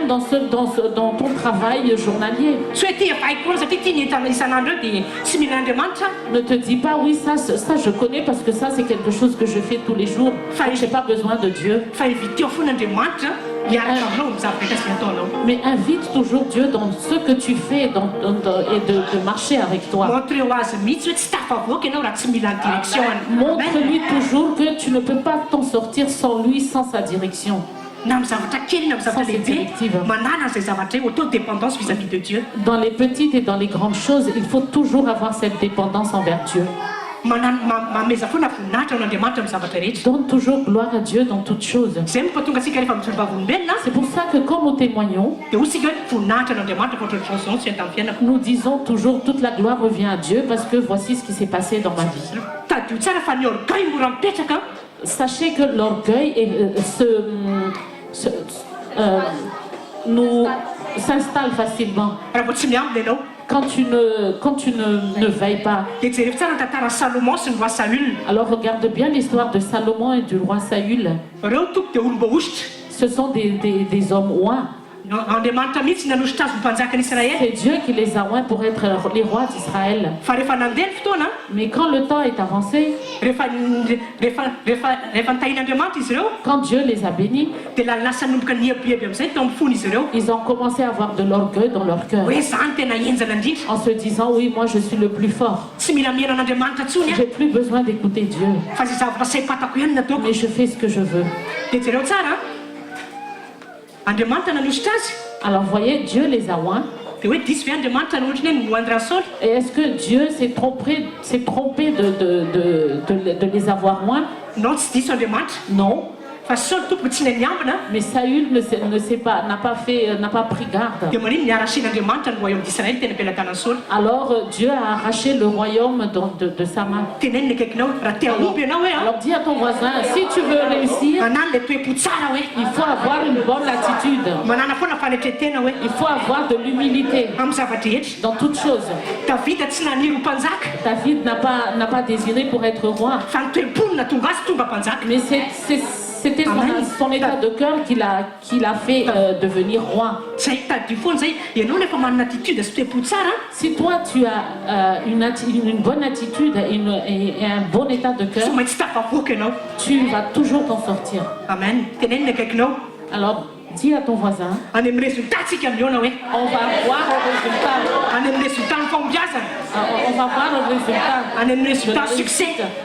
dans ton travail journalier. Ne te dis pas, oui, ça je connais parce que ça c'est quelque chose que je fais tous les jours. Je n'ai pas besoin de Dieu. Mais invite toujours Dieu dans ce que tu fais et de marcher avec toi. Montre-lui toujours que tu ne peux pas t'en sortir sans lui, sans sa direction. Dans les petites et dans les grandes choses, il faut toujours avoir cette dépendance envers Dieu. Donne toujours gloire à Dieu dans toutes choses. C'est pour ça que quand nous témoignons, nous disons toujours toute la gloire revient à Dieu parce que voici ce qui s'est passé dans ma vie. Sachez que l'orgueil s'installe facilement. Quand tu ne veilles pas. Alors regarde bien l'histoire de Salomon et du roi Saül. Ce sont des hommes oints. C'est Dieu qui les a oints pour être les rois d'Israël. Mais quand le temps est avancé, quand Dieu les a bénis, ils ont commencé à avoir de l'orgueil dans leur cœur. En se disant, oui, moi je suis le plus fort. J'ai plus besoin d'écouter Dieu. Mais je fais ce que je veux. Alors voyez, Dieu les a oints. Et est-ce que Dieu s'est trompé de les avoir oints? Non. Mais Saül n'a pas pris garde. Alors Dieu a arraché le royaume de sa main. Alors dis à ton voisin, si tu veux réussir, il faut avoir une bonne attitude. Il faut avoir de l'humilité dans toutes choses. David n'a pas désiré pour être roi. Mais c'était son état de cœur qui l'a fait devenir roi. Si toi tu as une bonne attitude et un bon état de cœur, tu vas toujours t'en sortir. Amen. Alors dis à ton voisin, on va voir le résultat. On va voir le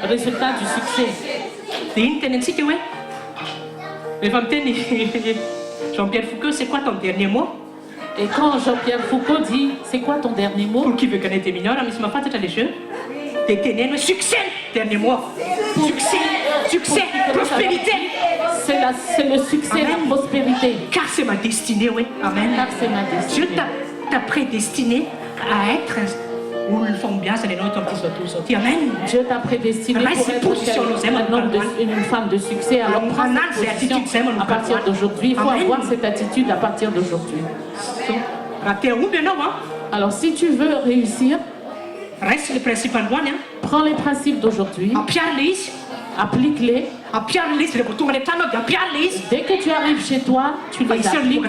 résultat du succès. Jean-Pierre Foucault, c'est quoi ton dernier mot? Et quand Jean-Pierre Foucault dit, c'est quoi ton dernier mot? Pour qui veut connaître tes millions, mais ça m'a pas tout à l'échelle. Succès, dernier mot. Succès, prospérité. C'est le succès, la prospérité. Car c'est ma destinée, oui. Amen. Car c'est ma destinée. Dieu t'a prédestiné à être une femme bien, c'est les noms qui sont tous sortis. Amen. Dieu t'a prédestiné pour être une femme de succès. Alors prends cette position à partir d'aujourd'hui. Il faut avoir cette attitude à partir d'aujourd'hui. Alors si tu veux réussir, reste le principe prends les principes d'aujourd'hui, applique-les Dès que tu arrives chez toi, tu les appliques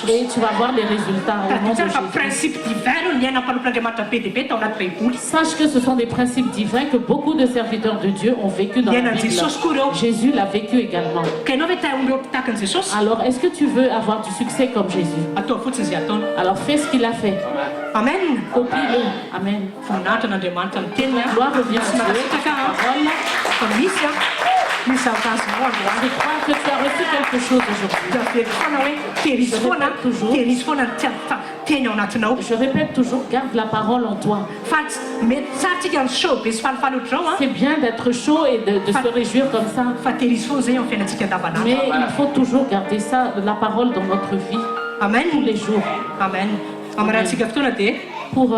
et tu vas voir les résultats au nom de Jésus. Sache que ce sont des principes divins que beaucoup de serviteurs de Dieu ont vécu dans la Bible. Jésus l'a vécu également. Alors, est-ce que tu veux avoir du succès comme Jésus? Alors, fais ce qu'il a fait. Amen. Copie-le. Amen. Gloire revient à Dieu. Je crois que tu as reçu quelque chose aujourd'hui. Je répète toujours, garde la parole en toi. C'est bien d'être chaud et de se réjouir comme ça. Mais il faut toujours garder ça, la parole dans notre vie. Amen. Tous les jours. Amen. Pour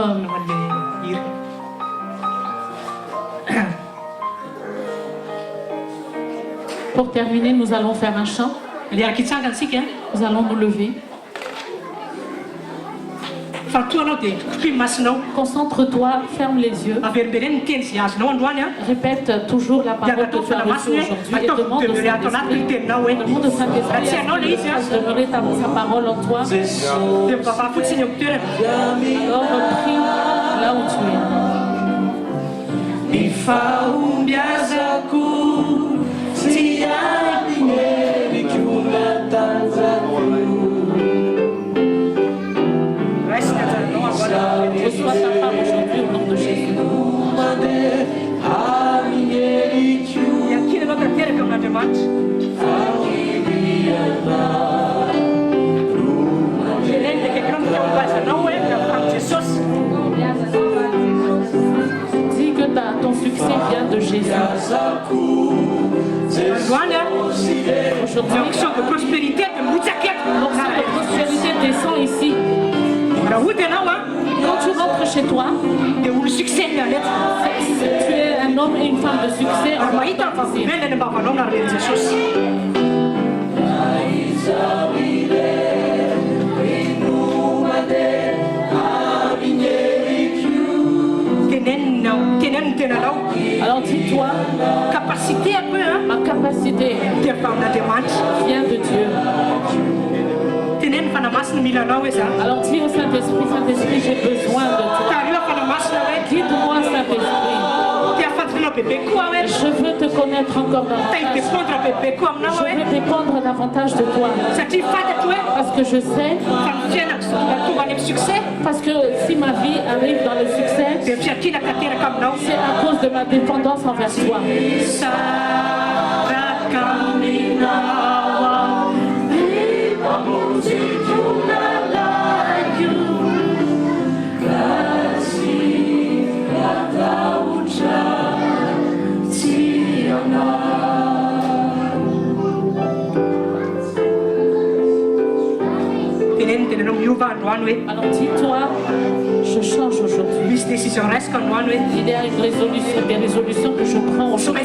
Pour terminer, nous allons faire un chant. Nous allons nous lever. Concentre-toi, ferme les yeux. Répète toujours la parole que tu as reçue aujourd'hui et demande au Saint-Esprit de demeurer sa parole en toi. Alors prie là où tu es. Reçois ta femme aujourd'hui au nom de Jésus. Dis que ton succès vient de Jésus. Aujourd'hui, l'onction de prospérité descend ici. Quand tu rentres chez toi, tu es un homme et une femme de succès. Alors dis-toi, ma capacité vient de Dieu. Alors dis au Saint-Esprit, Saint-Esprit, j'ai besoin de toi. Guide-moi, Saint-Esprit. Je veux te connaître encore davantage. Je veux dépendre davantage de toi. Parce que je sais, parce que si ma vie arrive dans le succès, c'est à cause de ma dépendance envers toi. Alors dis-toi, je change aujourd'hui. Il y a une résolution, des résolutions que je prends aujourd'hui.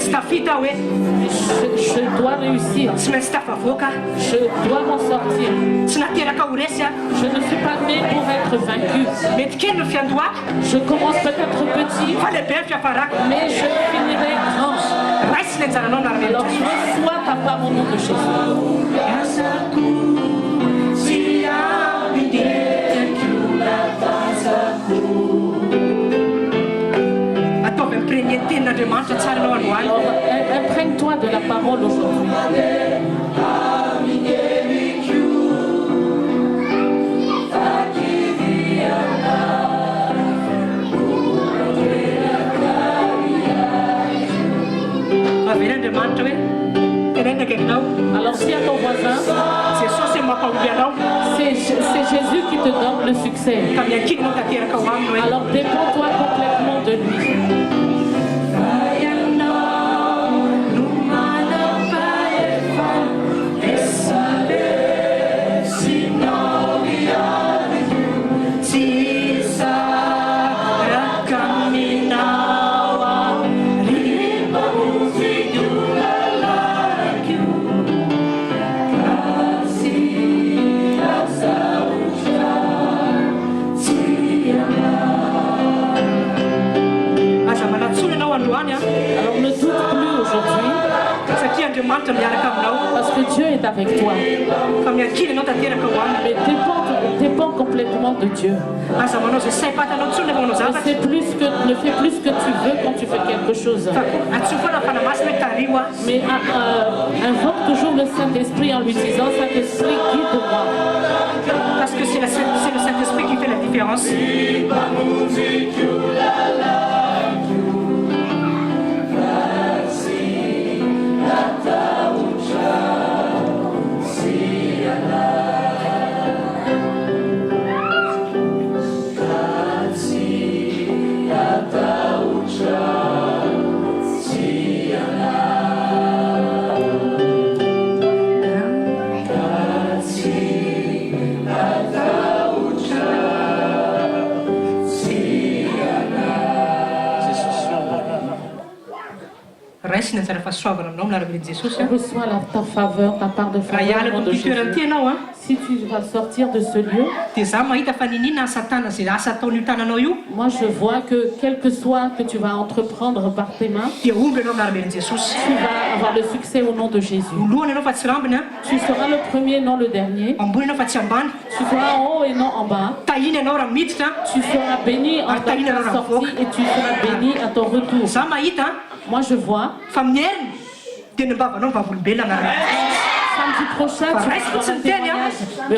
Je dois réussir. Je dois m'en sortir. Je ne suis pas né pour être vaincu. Je commence peut-être petit, mais je finirai grand. Alors reçois ta part au nom de Jésus. Alors, imprègne-toi de la parole aujourd'hui. Alors si à ton voisin, c'est Jésus qui te donne le succès. Alors dépends-toi complètement de lui. andriamanitra miaraka aminao Parce que Dieu est avec toi. fa miankiny ianao tanteraka ho aminy Mais dépends complètement de Dieu. aza manao zay saipatanao tsony rehefa manao Ne zavatra fais plus que tu veux quand tu fais quelque chose. fa atsofana fanamasina hoe tario a Mais invoque toujours le Saint-Esprit en lui disant, Saint-Esprit, guide-moi. parce que c'est le Saint-Esprit qui fait la différence. raisina tsara fahasoavana aminao minaraka Jesosy. Reçois ta faveur, ta part de raha faveur hialako au nom de ny toerana ty Jésus. ianao a Si tu vas sortir de ce lieu, dia za mahita fa ninina ny satana zay asa ataon'io tananao io moi je vois que quel que soit que tu vas entreprendre par tes mains, dia omby ianao amin'araben'i Jesosy. tu vas avoir le succès au nom de Jésus. Voalohany ianao fa tsy rambiny a, Tu seras le premier, non le dernier. ambony ianao fa tsy ambany, Tu seras en haut et non en bas. tahiny ianao raha miditra. Tu seras béni en ta sortie et tu seras béni à ton retour. Za mahita Moi je vois, fa miheriny dia ny mbavanao ny vavolombelona amin'araben'i samedi prochain, tu vas avoir un témoignage. Mais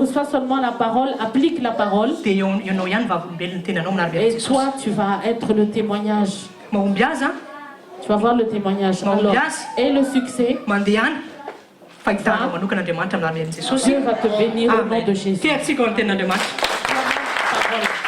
reçois seulement la parole, applique la parole. dia ianao ihany ny vavolombelona ny tenanao amin'araben'i Et Jesosy. toi, tu vas être le témoignage. Mahomby azy a, Tu vas voir le témoignage. Alors, et le succès, mandeha any fahitanao manokana Andriamanitra amin'araben'i Jesosy. Dieu va te bénir au nom de Amen. Jésus. Tia antsika ho ny tenin'Andriamanitra. Parole.